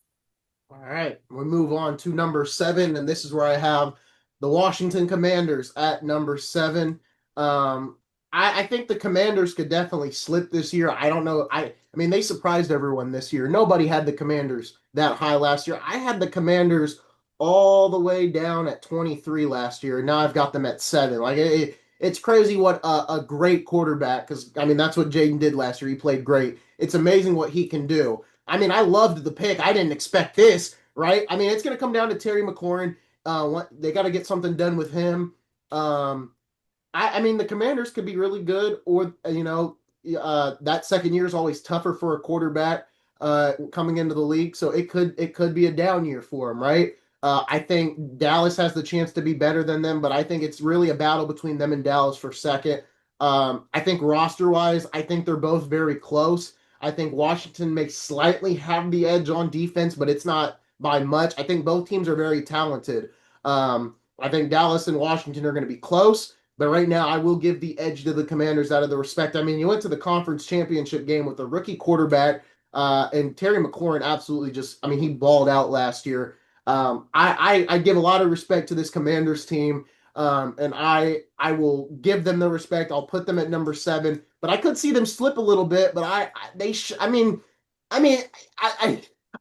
All right. We move on to number 7, and this is where I have the Washington Commanders at number 7. I think the Commanders could definitely slip this year. I don't know. I mean, they surprised everyone this year. Nobody had the Commanders that high last year. I had the Commanders all the way down at 23 last year, and now I've got them at 7. Like, it's crazy what a great quarterback, because, I mean, that's what Jaden did last year. He played great. It's amazing what he can do. I mean, I loved the pick. I didn't expect this, right? I mean, it's going to come down to Terry McLaurin. They got to get something done with him. I mean, the Commanders could be really good, or, that second year is always tougher for a quarterback coming into the league, so it could be a down year for him, right? I think Dallas has the chance to be better than them, but I think it's really a battle between them and Dallas for second. I think roster-wise, I think they're both very close. I think Washington may slightly have the edge on defense, but it's not by much. I think both teams are very talented. I think Dallas and Washington are going to be close, but right now I will give the edge to the Commanders out of the respect. I mean, you went to the conference championship game with a rookie quarterback. And Terry McLaurin absolutely he balled out last year. I give a lot of respect to this Commanders team. And I will give them the respect. I'll put them at number 7, but I could see them slip a little bit. But I mean, I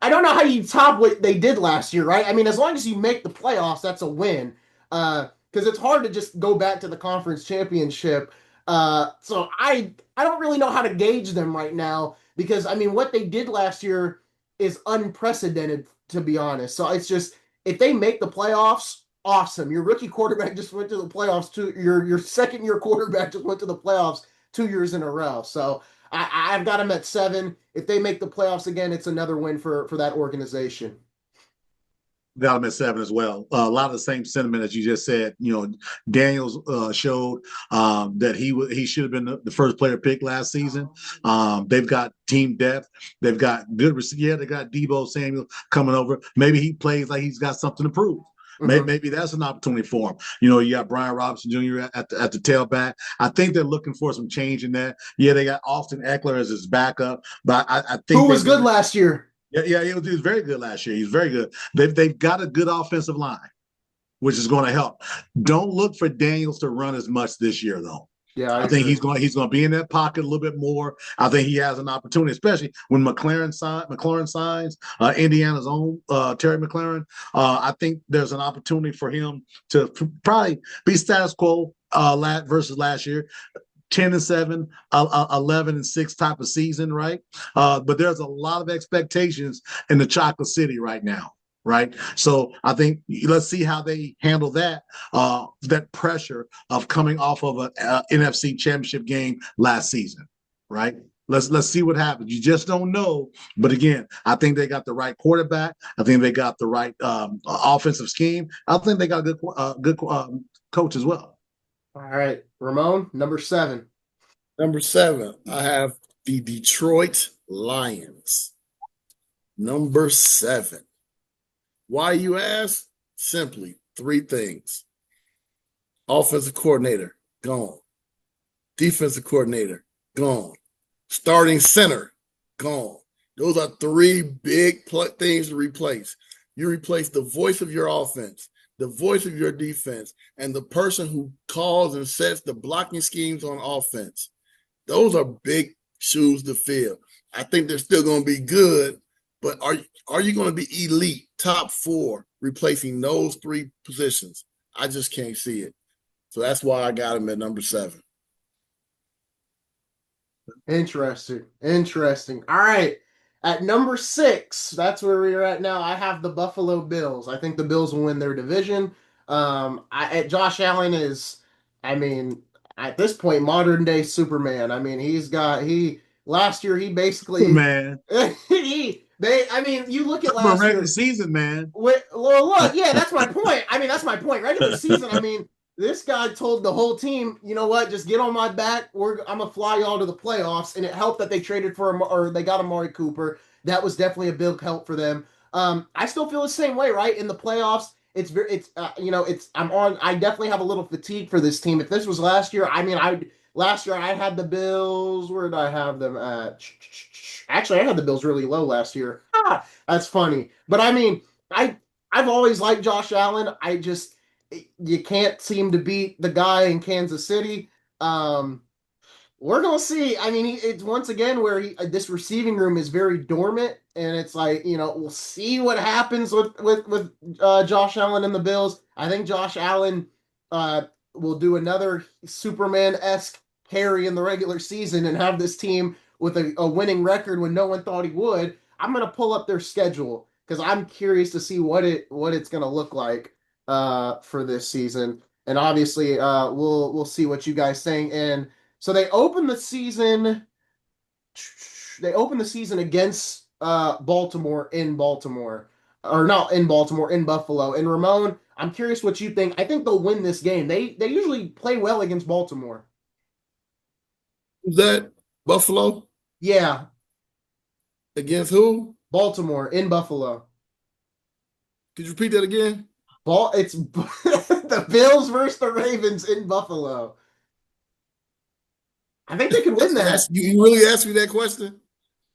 I don't know how you top what they did last year, right? I mean, as long as you make the playoffs, that's a win. Because it's hard to just go back to the conference championship. So I don't really know how to gauge them right now because I mean, what they did last year is unprecedented, to be honest. So it's just if they make the playoffs, awesome. Your rookie quarterback just went to the playoffs. Your second year quarterback just went to the playoffs 2 years in a row. So I've got them at 7. If they make the playoffs again, it's another win for that organization. Got him at 7 as well. A lot of the same sentiment as you just said. You know, Daniels showed that he should have been the first player picked last season. They've got team depth. They've got good. Yeah, they got Deebo Samuel coming over. Maybe he plays like he's got something to prove. Mm-hmm. Maybe that's an opportunity for him. You know, you got Brian Robinson Jr. at the tailback. I think they're looking for some change in that. Yeah, they got Austin Eckler as his backup, but I think who was good last year. Yeah, he was very good last year. He's very good. They've got a good offensive line, which is going to help. Don't look for Daniels to run as much this year, though. Yeah, I think he's going to be in that pocket a little bit more. I think he has an opportunity, especially when McLaurin signs Indiana's own Terry McLaurin. I think there's an opportunity for him to probably be status quo versus last year. 10-7, 11-6 type of season, right? But there's a lot of expectations in the Chocolate City right now, right? So I think let's see how they handle that pressure of coming off of an NFC Championship game last season, right? Let's see what happens. You just don't know. But again, I think they got the right quarterback. I think they got the right offensive scheme. I think they got a good coach as well. All right, Ramon, number 7. Number 7, I have the Detroit Lions. Number 7. Why, you ask? Simply 3 things. Offensive coordinator, gone. Defensive coordinator, gone. Starting center, gone. Those are 3 big things to replace. You replace the voice of your offense, the voice of your defense, and the person who calls and sets the blocking schemes on offense. Those are big shoes to fill. I think they're still going to be good, but are you going to be elite, top 4, replacing those 3 positions? I just can't see it. So that's why I got them at number 7. Interesting. All right. At number 6, that's where we're at now. I have the Buffalo Bills. I think the Bills will win their division. Josh Allen is, I mean, at this point, modern day Superman. I mean, last year he basically man. You look at last regular year season, man. Look, yeah, that's my point. I mean, that's my point. Regular season, I mean, this guy told the whole team, you know what, just get on my back. I'm gonna fly y'all to the playoffs, and it helped that they traded or they got Amari Cooper. That was definitely a big help for them. I still feel the same way, right? In the playoffs, I definitely have a little fatigue for this team. If this was last year, last year I had the Bills. Where did I have them at? Actually, I had the Bills really low last year. That's funny. But I mean, I've always liked Josh Allen. You can't seem to beat the guy in Kansas City. We're gonna see. I mean, it's once again where this receiving room is very dormant, and it's like we'll see what happens with Josh Allen and the Bills. I think Josh Allen will do another Superman-esque carry in the regular season and have this team with a winning record when no one thought he would. I'm gonna pull up their schedule because I'm curious to see what it's gonna look like for this season, and obviously we'll see what you guys think. And so they open the season. They open the season against Baltimore in Baltimore, or not in Baltimore, in Buffalo. And Ramon, I'm curious what you think. I think they'll win this game. They usually play well against Baltimore. Is that Buffalo? Yeah. Against who? Baltimore in Buffalo. Could you repeat that again? It's the Bills versus the Ravens in Buffalo. I think they could win that. You really asked me that question?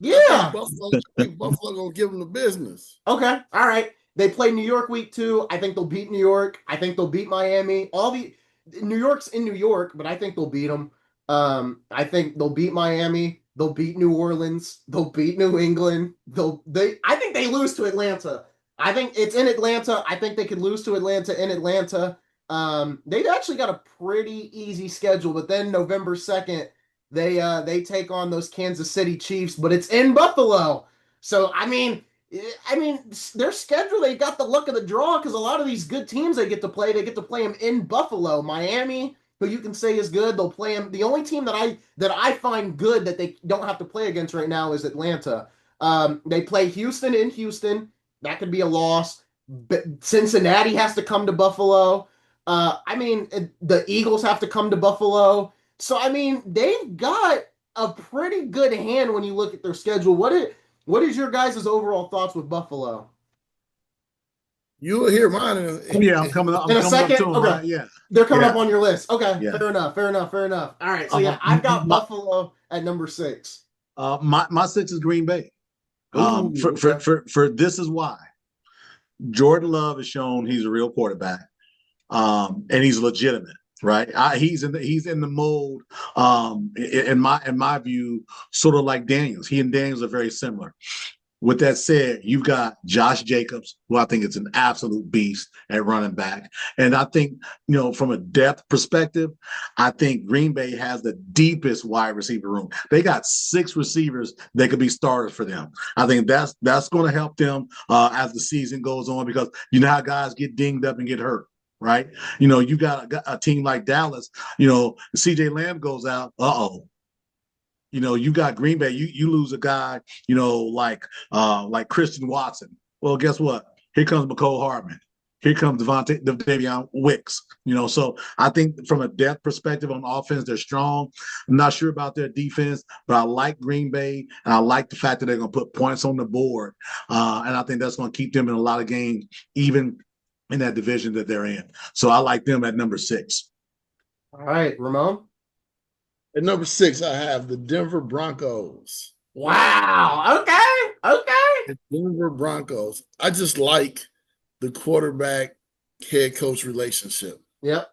Yeah. I think Buffalo gonna give them the business. Okay. All right. They play New York week 2. I think they'll beat New York. I think they'll beat Miami. All the New York's in New York, but I think they'll beat them. I think they'll beat Miami. They'll beat New Orleans. They'll beat New England. I think they lose to Atlanta. I think it's in Atlanta. I think they could lose to Atlanta in Atlanta. They've actually got a pretty easy schedule, but then November 2nd, they take on those Kansas City Chiefs, but it's in Buffalo. So I mean, their schedule, they got the luck of the draw because a lot of these good teams they get to play them in Buffalo. Miami, who you can say is good, they'll play them. The only team that I find good that they don't have to play against right now is Atlanta. They play Houston in Houston. That could be a loss. But Cincinnati has to come to Buffalo. The Eagles have to come to Buffalo. So, they've got a pretty good hand when you look at their schedule. What is your guys' overall thoughts with Buffalo? You'll hear mine Yeah, I'm coming up. In I'm a coming up second? to them, Okay. right? Yeah. They're coming Yeah. up on your list. Okay, Yeah. fair enough. All right, so yeah, I've got Buffalo at number 6. My 6 is Green Bay. Ooh, For this is why Jordan Love has shown he's a real quarterback, and he's legitimate. Right, he's in the mold. In my view, sort of like Daniels. He and Daniels are very similar. With that said, you've got Josh Jacobs, who I think is an absolute beast at running back. And I think, from a depth perspective, I think Green Bay has the deepest wide receiver room. They got 6 receivers that could be starters for them. I think that's going to help them as the season goes on, because you know how guys get dinged up and get hurt. Right. You got a team like Dallas, CJ Lamb goes out. You got Green Bay. You lose a guy, like Christian Watson. Well, guess what? Here comes McCole Hardman. Here comes Davion Wicks. So I think from a depth perspective on offense, they're strong. I'm not sure about their defense, but I like Green Bay, and I like the fact that they're going to put points on the board. And I think that's going to keep them in a lot of games, even in that division that they're in. So I like them at number 6. All right, Ramon? At number 6, I have the Denver Broncos. Wow. Okay. The Denver Broncos. I just like the quarterback head coach relationship. Yep.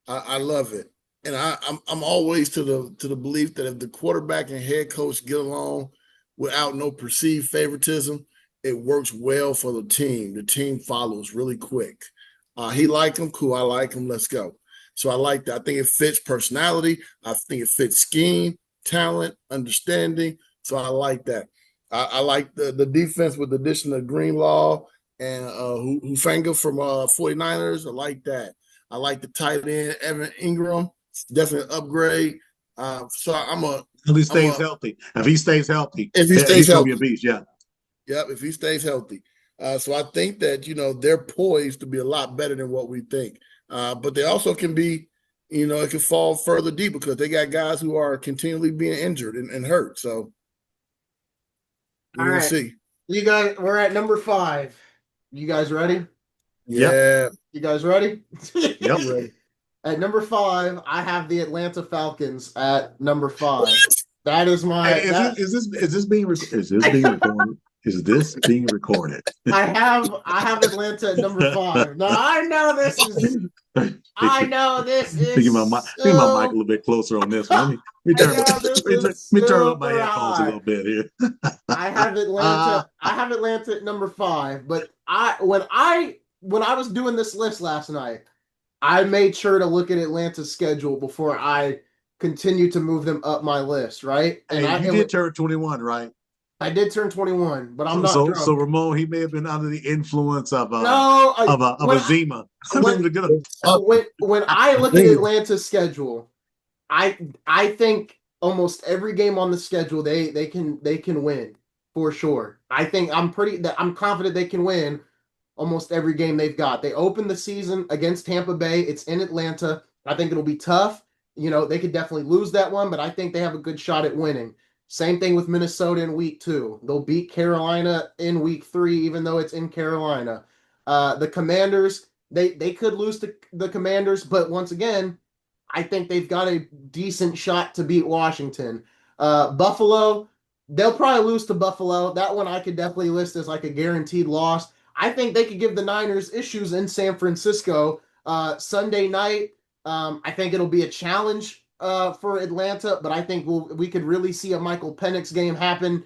I love it. And I'm always to the belief that if the quarterback and head coach get along without no perceived favoritism, it works well for the team. The team follows really quick. He like him, cool. I like him. Let's go. So I like that. I think it fits personality. I think it fits scheme, talent, understanding. So I like that. I like the defense with the addition of Greenlaw and Hufanga from 49ers. I like that. I like the tight end, Evan Ingram. Definitely an upgrade. So he stays healthy. If he stays healthy, he's going to be a beast. Yeah. Yep, if he stays healthy. So I think that, they're poised to be a lot better than what we think. But they also can be, it can fall further deep because they got guys who are continually being injured and hurt. So we'll see. You guys, we're at number 5. You guys ready? Yeah. Yep. You guys ready? Yep. Ready. At number 5, I have the Atlanta Falcons at number 5. That is my. Is this being recorded? Is this being recorded? I have Atlanta at number 5. Now I know this is. Get my mic a little bit closer on this one. Let me turn up my headphones a little bit here. I have Atlanta. I have Atlanta at number 5. But when I was doing this list last night, I made sure to look at Atlanta's schedule before I continued to move them up my list. Right? And you did turn 21, right? I did turn 21, but I'm not drunk. So Ramon, he may have been under the influence of a Zima. When I look at Atlanta's schedule, I think almost every game on the schedule they can win for sure. I'm confident they can win almost every game they've got. They open the season against Tampa Bay. It's in Atlanta. I think it'll be tough. They could definitely lose that one, but I think they have a good shot at winning. Same thing with Minnesota in week 2. They'll beat Carolina in week 3, even though it's in Carolina. The Commanders, they could lose to the Commanders, but once again, I think they've got a decent shot to beat Washington. Buffalo, They'll probably lose to Buffalo. That one I could definitely list as like a guaranteed loss. I think they could give the Niners issues in San Francisco Sunday night. I think it'll be a challenge for Atlanta, but I think we could really see a Michael Penix game happen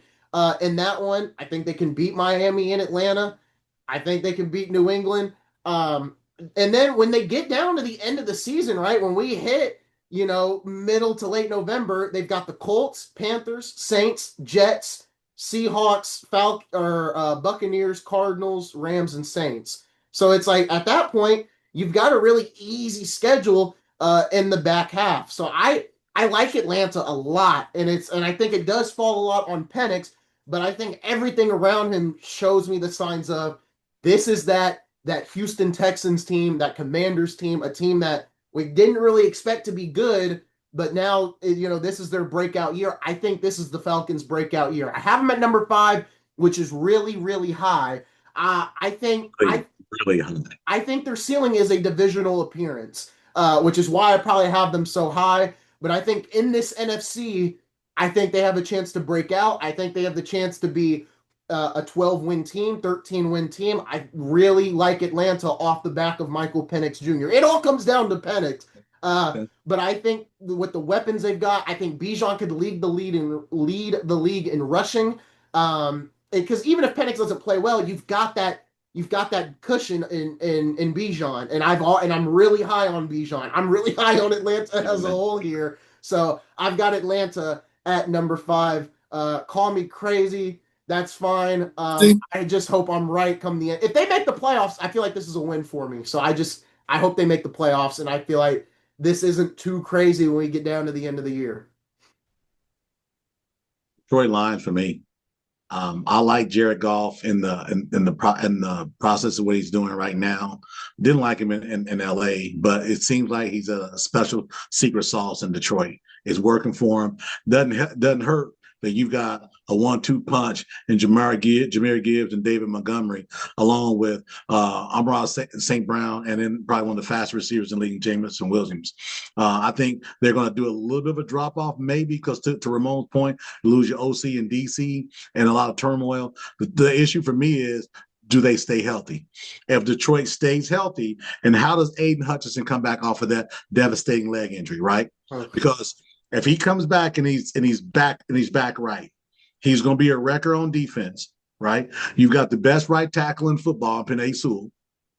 in that one. I think they can beat Miami in Atlanta. I think they can beat New England. And then when they get down to the end of the season, right, when we hit, middle to late November, they've got the Colts, Panthers, Saints, Jets, Seahawks, Buccaneers, Cardinals, Rams, and Saints. So it's like at that point, you've got a really easy schedule in the back half. So I like Atlanta a lot, and I think it does fall a lot on Penix, but I think everything around him shows me the signs of this is that Houston Texans team, that Commanders team, a team that we didn't really expect to be good, but now this is their breakout year. I think this is the Falcons' breakout year. I have them at number 5, which is really, really high. I think Really, really high. I think their ceiling is a divisional appearance, which is why I probably have them so high. But I think in this NFC, I think they have a chance to break out. I think they have the chance to be a 12-win team, 13-win team. I really like Atlanta off the back of Michael Penix Jr. It all comes down to Penix. But I think with the weapons they've got, I think Bijan could lead the league in rushing. Because even if Penix doesn't play well, you've got that cushion in Bijan, and I'm really high on Bijan. I'm really high on Atlanta as a whole here. So I've got Atlanta at number 5. Call me crazy. That's fine. I just hope I'm right come the end. If they make the playoffs, I feel like this is a win for me. So I hope they make the playoffs, and I feel like this isn't too crazy when we get down to the end of the year. Detroit Lions for me. I like Jared Goff in the process of what he's doing right now. Didn't like him in LA, but it seems like he's a special secret sauce in Detroit. It's working for him. Doesn't hurt that you've got a 1-2 punch in Jahmyr Gibbs and David Montgomery, along with Amon-Ra St. Brown, and then probably one of the fastest receivers in the league, Jameson Williams. I think they're going to do a little bit of a drop off, maybe because to Ramon's point, you lose your OC and DC and a lot of turmoil. The issue for me is, do they stay healthy? If Detroit stays healthy, and how does Aiden Hutchinson come back off of that devastating leg injury, right? Because if he comes back and he's back right, he's going to be a wrecker on defense, right? You've got the best right tackle in football, Penei Sewell,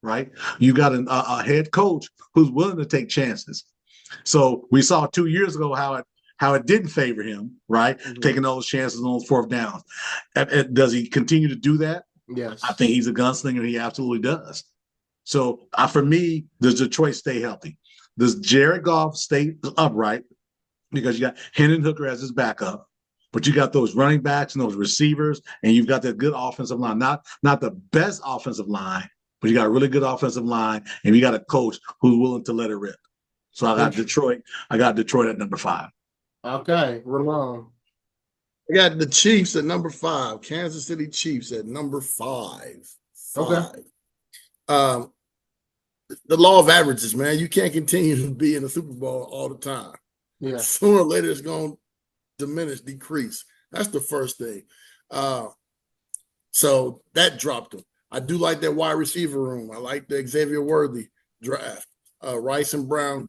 right? You got a head coach who's willing to take chances. So we saw 2 years ago how it didn't favor him, right? Mm-hmm. Taking those chances on those fourth downs. And does he continue to do that? Yes. I think he's a gunslinger. He absolutely does. So for me, does Detroit stay healthy? Does Jared Goff stay upright? Because you got Hendon Hooker as his backup, but you got those running backs and those receivers, and you've got that good offensive line. Not the best offensive line, but you got a really good offensive line, and you got a coach who's willing to let it rip. So I got Detroit. I got Detroit at number 5. Okay, Ramon. I got the Chiefs at number 5. Kansas City Chiefs at number 5. Okay. The law of averages, man. You can't continue to be in the Super Bowl all the time. Yeah. Sooner or later, it's going to decrease. That's the first thing. So that dropped them. I do like that wide receiver room. I like the Xavier Worthy draft. Rice and Brown.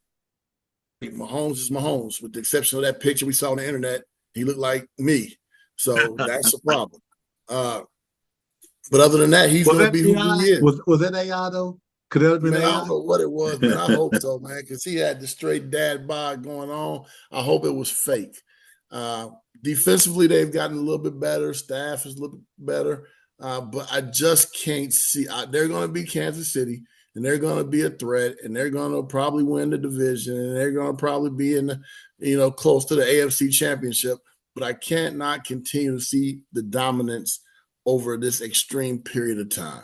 Mahomes is Mahomes, with the exception of that picture we saw on the internet. He looked like me. So that's a problem. But other than that, he's going to be who he is. Was that AI, though? Could that have been AI? I don't know what it was, man. I hope so, man, because he had the straight dad bod going on. I hope it was fake. Defensively, they've gotten a little bit better. Staff is a little bit better. But I just can't see. They're going to be Kansas City, and they're going to be a threat, and they're going to probably win the division, and they're going to probably be in the, close to the AFC Championship. But I can't not continue to see the dominance over this extreme period of time.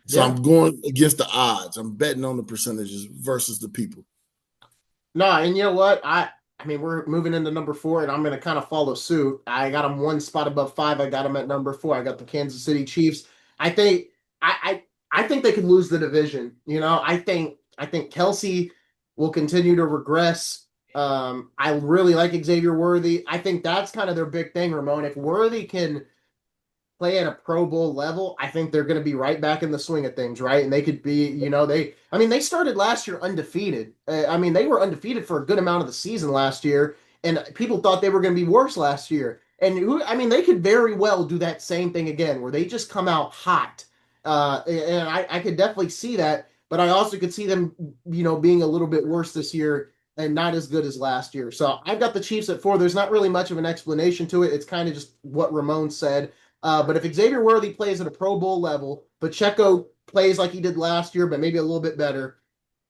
So I'm going against the odds. I'm betting on the percentages versus the people. No, and you know what? I mean, we're moving into number 4, and I'm going to kind of follow suit. I got them one spot above 5. I got them at number 4. I got the Kansas City Chiefs. I think they could lose the division. I think Kelsey will continue to regress. I really like Xavier Worthy. I think that's kind of their big thing, Ramon. If Worthy can play at a Pro Bowl level, I think they're going to be right back in the swing of things, right? And they could be, I mean, they started last year undefeated. I mean, they were undefeated for a good amount of the season last year, and people thought they were going to be worse last year. And I mean, they could very well do that same thing again, where they just come out hot. And I could definitely see that, but I also could see them, being a little bit worse this year and not as good as last year. So I've got the Chiefs at 4. There's not really much of an explanation to it. It's kind of just what Ramon said. But if Xavier Worthy plays at a Pro Bowl level, Pacheco plays like he did last year, but maybe a little bit better,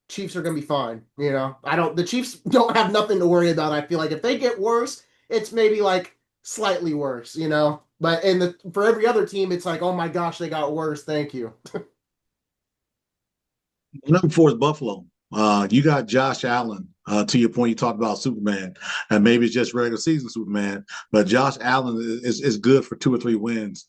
Chiefs are going to be fine. The Chiefs don't have nothing to worry about. I feel like if they get worse, it's maybe like slightly worse. But for every other team, it's like, oh my gosh, they got worse. Thank you. Number 4 is Buffalo. You got Josh Allen. To your point, you talked about Superman, and maybe it's just regular season Superman, but Josh Allen is good for 2 or 3 wins,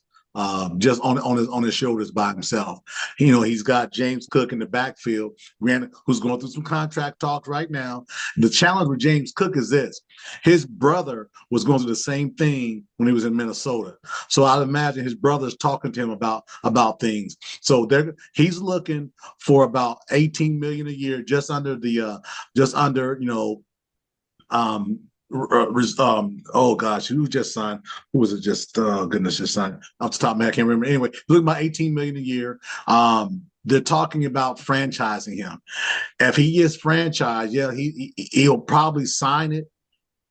just on his shoulders by himself. He's got James Cook in the backfield, who's going through some contract talks right now. The challenge with James Cook is this: his brother was going through the same thing when he was in Minnesota, so I'd imagine his brother's talking to him about things. So he's looking for about 18 million a year, just under oh gosh, who just signed? Who was it? Just goodness, just signed off the top of my head, I can't remember. Anyway, looking about 18 million a year. They're talking about franchising him. If he gets franchised, yeah, he'll probably sign it,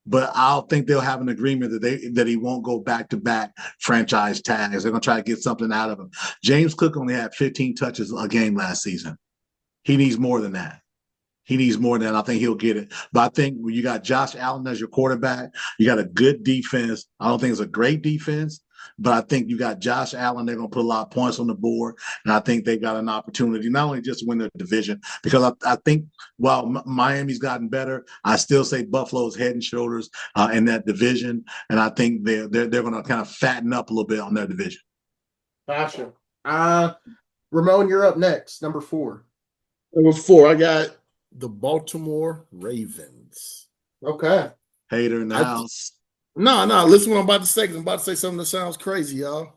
but I don't think they'll have an agreement that he won't go back to back franchise tags. They're gonna try to get something out of him. James Cook only had 15 touches a game last season. He needs more than that. He needs more than that. I think he'll get it. But I think when you got Josh Allen as your quarterback, you got a good defense. I don't think it's a great defense, but I think you got Josh Allen. They're going to put a lot of points on the board. And I think they got an opportunity not only just to win the division, because I think while Miami's gotten better, I still say Buffalo's head and shoulders in that division. And I think they're going to kind of fatten up a little bit on their division. Gotcha. Ramon, you're up next, number 4. Number 4, I got the Baltimore Ravens. Okay. Hater in the house. No, listen to what I'm about to say, because I'm about to say something that sounds crazy, y'all.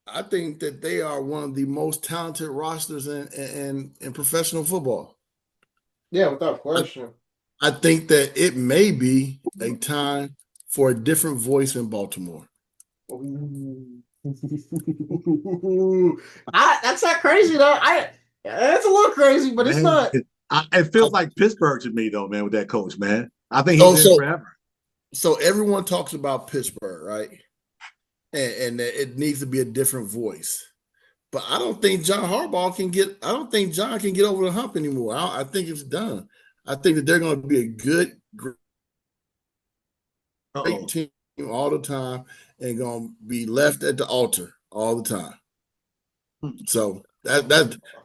I think that they are one of the most talented rosters in professional football. Yeah, without question. I think that it may be a time for a different voice in Baltimore. That's not crazy, though. That's a little crazy, but it's not. It feels like Pittsburgh to me, though, man, with that coach, man. I think he's in forever. So everyone talks about Pittsburgh, right? And it needs to be a different voice. But I don't think John can get over the hump anymore. I think it's done. I think that they're going to be a great team all the time and going to be left at the altar all the time. So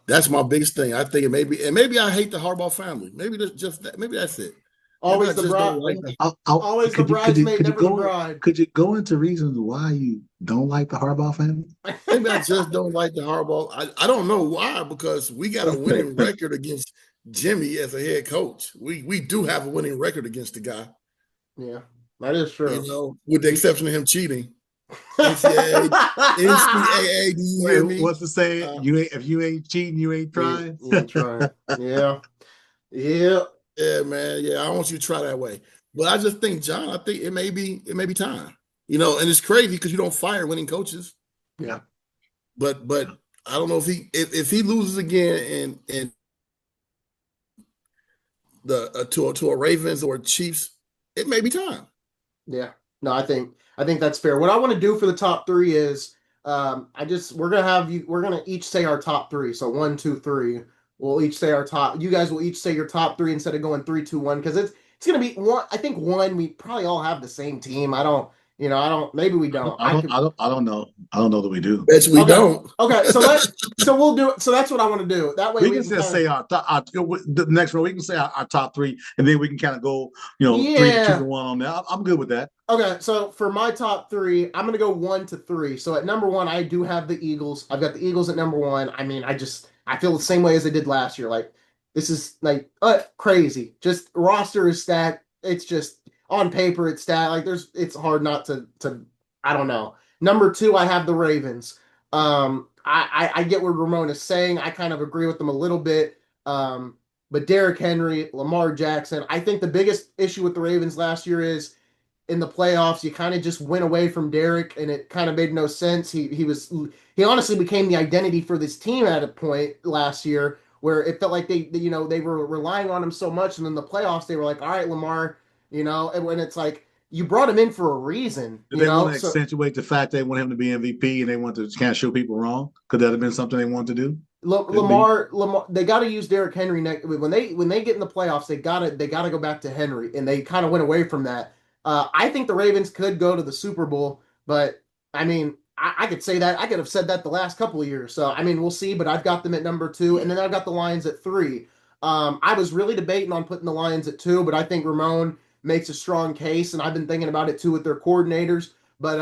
that's my biggest thing. I think maybe I hate the Harbaugh family. Maybe that's it. Always the bride. Always the bridesmaid, never the bride. Could you go into reasons why you don't like the Harbaugh family? Maybe I just don't like the Harbaugh. I don't know why, because we got a winning record against Jimmy as a head coach. We do have a winning record against the guy. Yeah, that is true. With the exception of him cheating. NCAA, do you hear me? What's the saying? If you ain't cheating, you ain't trying. You ain't trying. Yeah. Yeah, man. Yeah, I want you to try that way. But I just think, John, I think it may be time. And it's crazy because you don't fire winning coaches. Yeah. But I don't know if he loses again and to a Ravens or Chiefs, it may be time. Yeah. No, I think that's fair. What I want to do for the top 3 is we're gonna each say our top 3. So 1, 2, 3. We'll each say our top. You guys will each say your top 3 instead of going 3, 2, 1, because it's gonna be one. I think one. We probably all have the same team. I don't. Maybe we don't. I don't know. I don't know that we do. Yes, we don't. Okay, so we'll do it. So that's what I want to do. That way we can just say the next one. We can say our top 3, and then we can kind of go, 3 to 2 to 1 on that. I'm good with that. Okay, so for my top 3, I'm gonna go 1 to 3. So at number 1, I do have the Eagles. I've got the Eagles at number 1. I mean, I feel the same way as I did last year. Like, This is like crazy. Just roster is stacked. It's just on paper it's stacked. Like it's hard not to I don't know. Number two, I have the Ravens. I get what Ramon is saying. I kind of agree with them a little bit. But Derrick Henry, Lamar Jackson, I think the biggest issue with the Ravens last year is in the playoffs, you kind of just went away from Derrick, and it kind of made no sense. He honestly became the identity for this team at a point last year where it felt like they were relying on him so much, and then the playoffs they were like, all right, Lamar, and when it's like you brought him in for a reason, Did they want to accentuate the fact they want him to be MVP and they want to kind of show people wrong? Could that have been something they wanted to do? Lamar, they got to use Derrick Henry next when they get in the playoffs. They gotta go back to Henry, and they kind of went away from that. I think the Ravens could go to the Super Bowl, but I mean, I could say that I could have said that the last couple of years. So I mean, we'll see. But I've got them at number two, and then I've got the Lions at three. I was really debating on putting the Lions at two, but I think Ramon makes a strong case, and I've been thinking about it too with their coordinators. But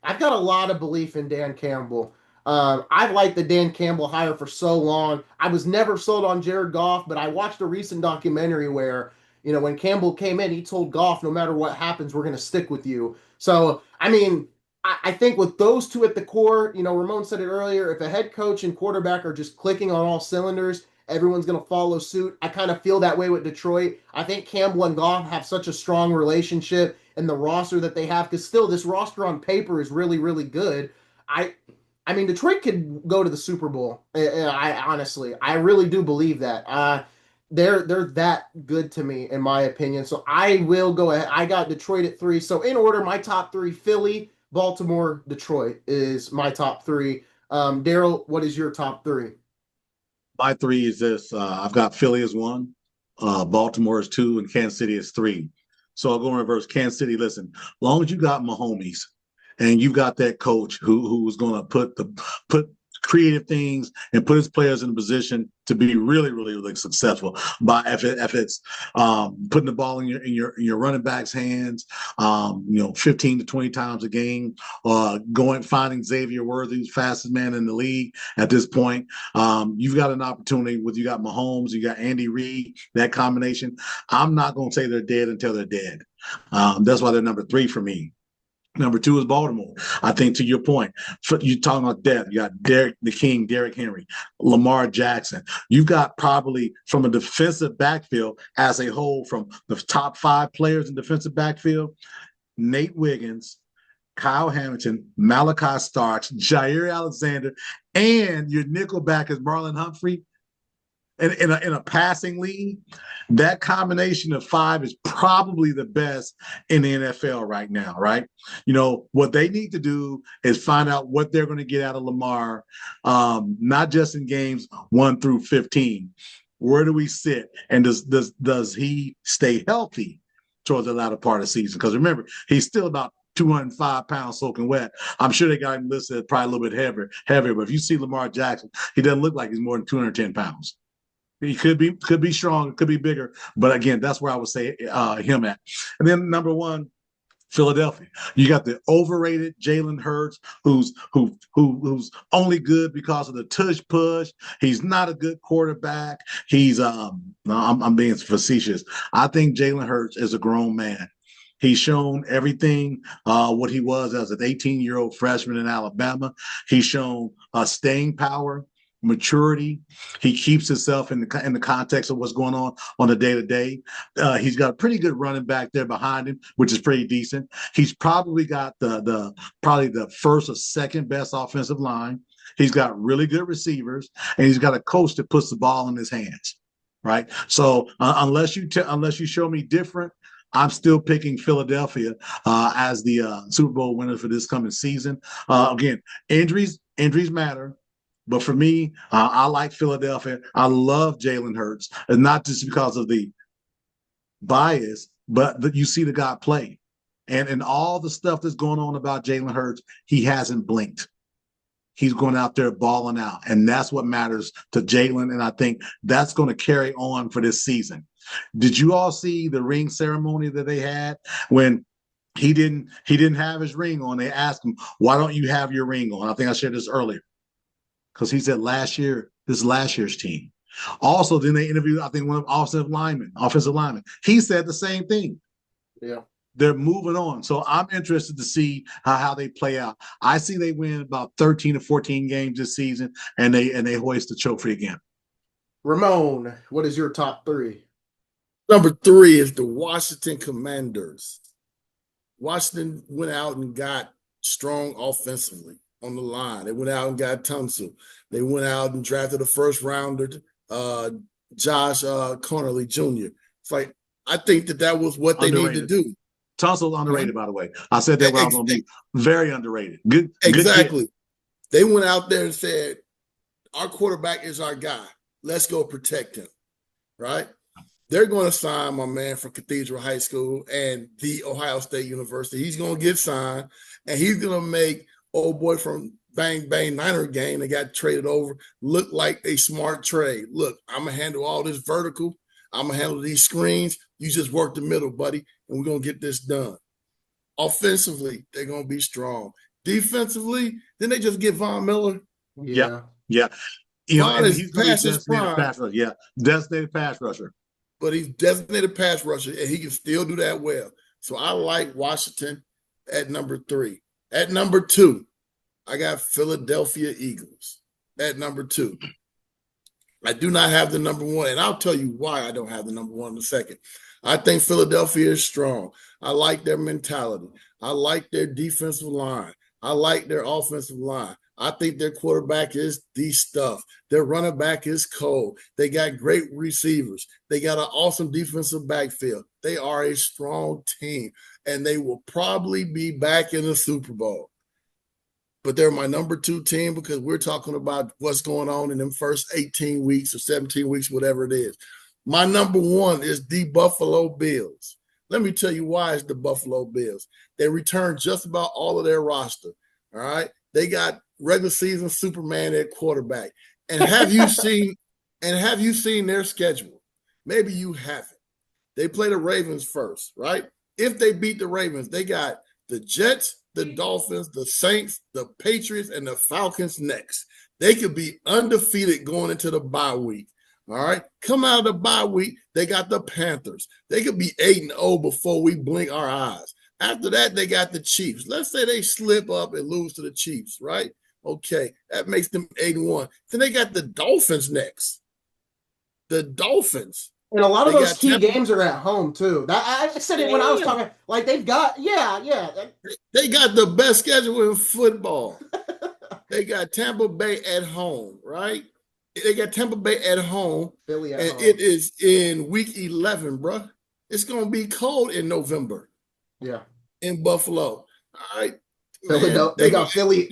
I've got a lot of belief in Dan Campbell. I've liked the Dan Campbell hire for so long. I was never sold on Jared Goff, but I watched a recent documentary where, when Campbell came in, he told Goff, no matter what happens, we're going to stick with you. So, I mean, I think with those two at the core, Ramon said it earlier, if a head coach and quarterback are just clicking on all cylinders, everyone's going to follow suit. I kind of feel that way with Detroit. I think Campbell and Goff have such a strong relationship and the roster that they have, because still this roster on paper is really, really good. I I mean, Detroit could go to the Super Bowl. I really do believe that. They're that good to me, in my opinion. So I will go ahead. I got Detroit at three. So in order, my top three: Philly, Baltimore, Detroit is my top three. Daryl, what is your top three? My three is this. I've got Philly as one, Baltimore is two, and Kansas City is three. So I'll go in reverse. Kansas City, listen, as long as you got Mahomes and you've got that coach who's going to put creative things and put his players in a position to be really, really, really successful. By if it's putting the ball in your running back's hands, 15 to 20 times a game, finding Xavier Worthy, fastest man in the league at this point. You've got an opportunity with you got Mahomes, you got Andy Reid, that combination. I'm not going to say they're dead until they're dead. That's why they're number three for me. Number two is Baltimore. I think to your point, you're talking about depth. You got Derrick Henry, Lamar Jackson. You've got probably from a defensive backfield as a whole, from the top five players in defensive backfield, Nate Wiggins, Kyle Hamilton, Malachi Starks, Jair Alexander, and your nickelback is Marlon Humphrey. In a passing league, that combination of five is probably the best in the NFL right now, right? What they need to do is find out what they're going to get out of Lamar, not just in games 1 through 15. Where do we sit? And does he stay healthy towards the latter part of the season? Because remember, he's still about 205 pounds soaking wet. I'm sure they got him listed probably a little bit heavier. But if you see Lamar Jackson, he doesn't look like he's more than 210 pounds. He could be strong, could be bigger, but again, that's where I would say him at. And then number one, Philadelphia. You got the overrated Jalen Hurts, who's only good because of the tush push. He's not a good quarterback. He's I'm being facetious. I think Jalen Hurts is a grown man. He's shown everything what he was as an 18-year-old freshman in Alabama. He's shown staying power, maturity. He keeps himself in the context of what's going on the day-to-day. He's got a pretty good running back there behind him, which is pretty decent. He's probably got probably the first or second best offensive line. He's got really good receivers, and he's got a coach that puts the ball in his hands, right? So unless you show me different, I'm still picking Philadelphia as the Super Bowl winner for this coming season. Again, injuries matter. But for me, I like Philadelphia. I love Jalen Hurts, and not just because of the bias, but that you see the guy play. And all the stuff that's going on about Jalen Hurts, he hasn't blinked. He's going out there balling out, and that's what matters to Jalen, and I think that's going to carry on for this season. Did you all see the ring ceremony that they had when he didn't have his ring on? They asked him, "Why don't you have your ring on?" I think I shared this earlier. Because he said this is last year's team. Also, then they interviewed, I think, one of offensive linemen. He said the same thing. Yeah. They're moving on. So I'm interested to see how they play out. I see they win about 13 to 14 games this season, and they hoist the trophy again. Ramon, what is your top three? Number 3 is the Washington Commanders. Washington went out and got strong offensively on the line. They went out and got Tunsil. They went out and drafted a first rounder, Josh Connerly Jr. It's like, I think that was what they need to do. Tunsil's underrated, by the way. I said that when I was on mute. Very underrated. Good. Exactly. Good they went out there and said, our quarterback is our guy. Let's go protect him. Right? They're going to sign my man from Cathedral High School and the Ohio State University. He's going to get signed, and he's going to make old boy from Bang Bang Niner game that got traded over look like a smart trade. Look, I'm going to handle all this vertical. I'm going to handle these screens. You just work the middle, buddy, and we're going to get this done. Offensively, they're going to be strong. Defensively, then they just get Von Miller. Yeah. Von is he's going to be designated pass rusher. Yeah, designated pass rusher. But he's designated pass rusher, and he can still do that well. So I like Washington at number 3. At number 2, I got Philadelphia Eagles at number 2. I do not have the number 1, and I'll tell you why I don't have the number 1 in a second. I think Philadelphia is strong. I like their mentality. I like their defensive line. I like their offensive line. I think their quarterback is the stuff. Their running back is cold. They got great receivers. They got an awesome defensive backfield. They are a strong team, and they will probably be back in the Super Bowl. But they're my number 2 team because we're talking about what's going on in them first 18 weeks or 17 weeks, whatever it is. My number 1 is the Buffalo Bills. Let me tell you why it's the Buffalo Bills. They returned just about all of their roster, all right? They got regular season Superman at quarterback. And have you seen their schedule? Maybe you haven't. They play the Ravens first, right? If they beat the Ravens, they got the Jets, the Dolphins, the Saints, the Patriots, and the Falcons next. They could be undefeated going into the bye week. All right. Come out of the bye week, they got the Panthers. They could be 8-0 before we blink our eyes. After that, they got the Chiefs. Let's say they slip up and lose to the Chiefs, right? Okay, that makes them 8-1. Then they got the Dolphins next. The Dolphins. And a lot of those key games are at home, too. I said it when I was talking. Like, they've got, They got the best schedule in football. They got Tampa Bay at home, right? They got Tampa Bay at home. Philly at home. It is in week 11, bro. It's going to be cold in November. Yeah. In Buffalo. All right. They got Philly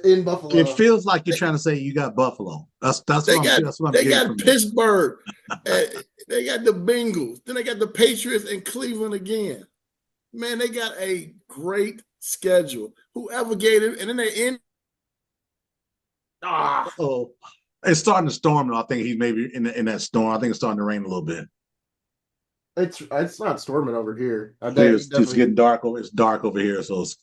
in Buffalo. It feels like you're trying to say you got Buffalo. That's what they got Pittsburgh. They got the Bengals. Then they got the Patriots and Cleveland again. Man, they got a great schedule. Whoever gave it, and then they end. It's starting to storm, though. I think he's maybe in that storm. I think it's starting to rain a little bit. It's not storming over here. It's getting dark over. It's dark over here, so it's.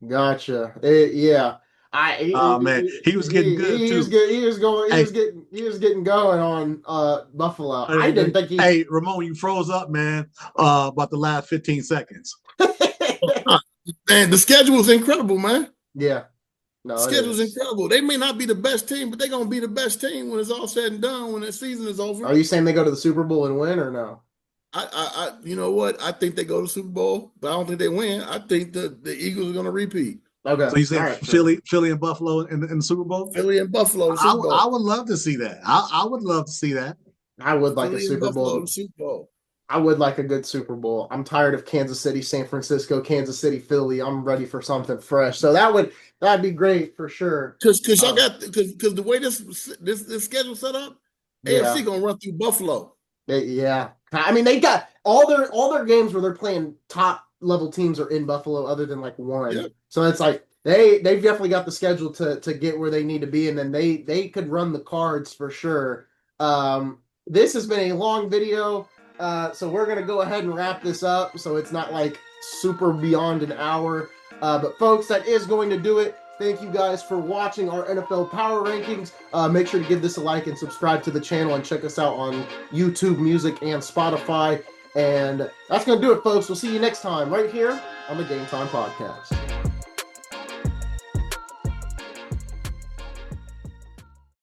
Gotcha. Yeah. Man, he was getting good too. He was getting going on Buffalo. I didn't think he. Hey, Ramon, you froze up, man. About the last 15 seconds. Man, the schedule is incredible, man. Yeah. No, the schedule is incredible. They may not be the best team, but they're gonna be the best team when it's all said and done. When the season is over. Are you saying they go to the Super Bowl and win, or no? I you know what? I think they go to the Super Bowl, but I don't think they win. I think the Eagles are going to repeat. Okay. So you say Philly and Buffalo in the Super Bowl? Philly and Buffalo. I would love to see that. I would love to see that. I would like a Super Bowl. I would like a good Super Bowl. I'm tired of Kansas City, San Francisco, Kansas City, Philly. I'm ready for something fresh. So that'd be great for sure. Because y'all got because the way this schedule set up, AFC gonna run through Buffalo. Yeah. I mean, they got all their games where they're playing top level teams are in Buffalo, other than like one. Yep. So it's like they've definitely got the schedule to get where they need to be, and then they could run the cards for sure. This has been a long video, so we're gonna go ahead and wrap this up, so it's not like super beyond an hour. But folks, that is going to do it Thank you guys for watching our NFL Power Rankings. Make sure to give this a like and subscribe to the channel and check us out on YouTube Music and Spotify. And that's going to do it, folks. We'll see you next time right here on the Game Time Podcast.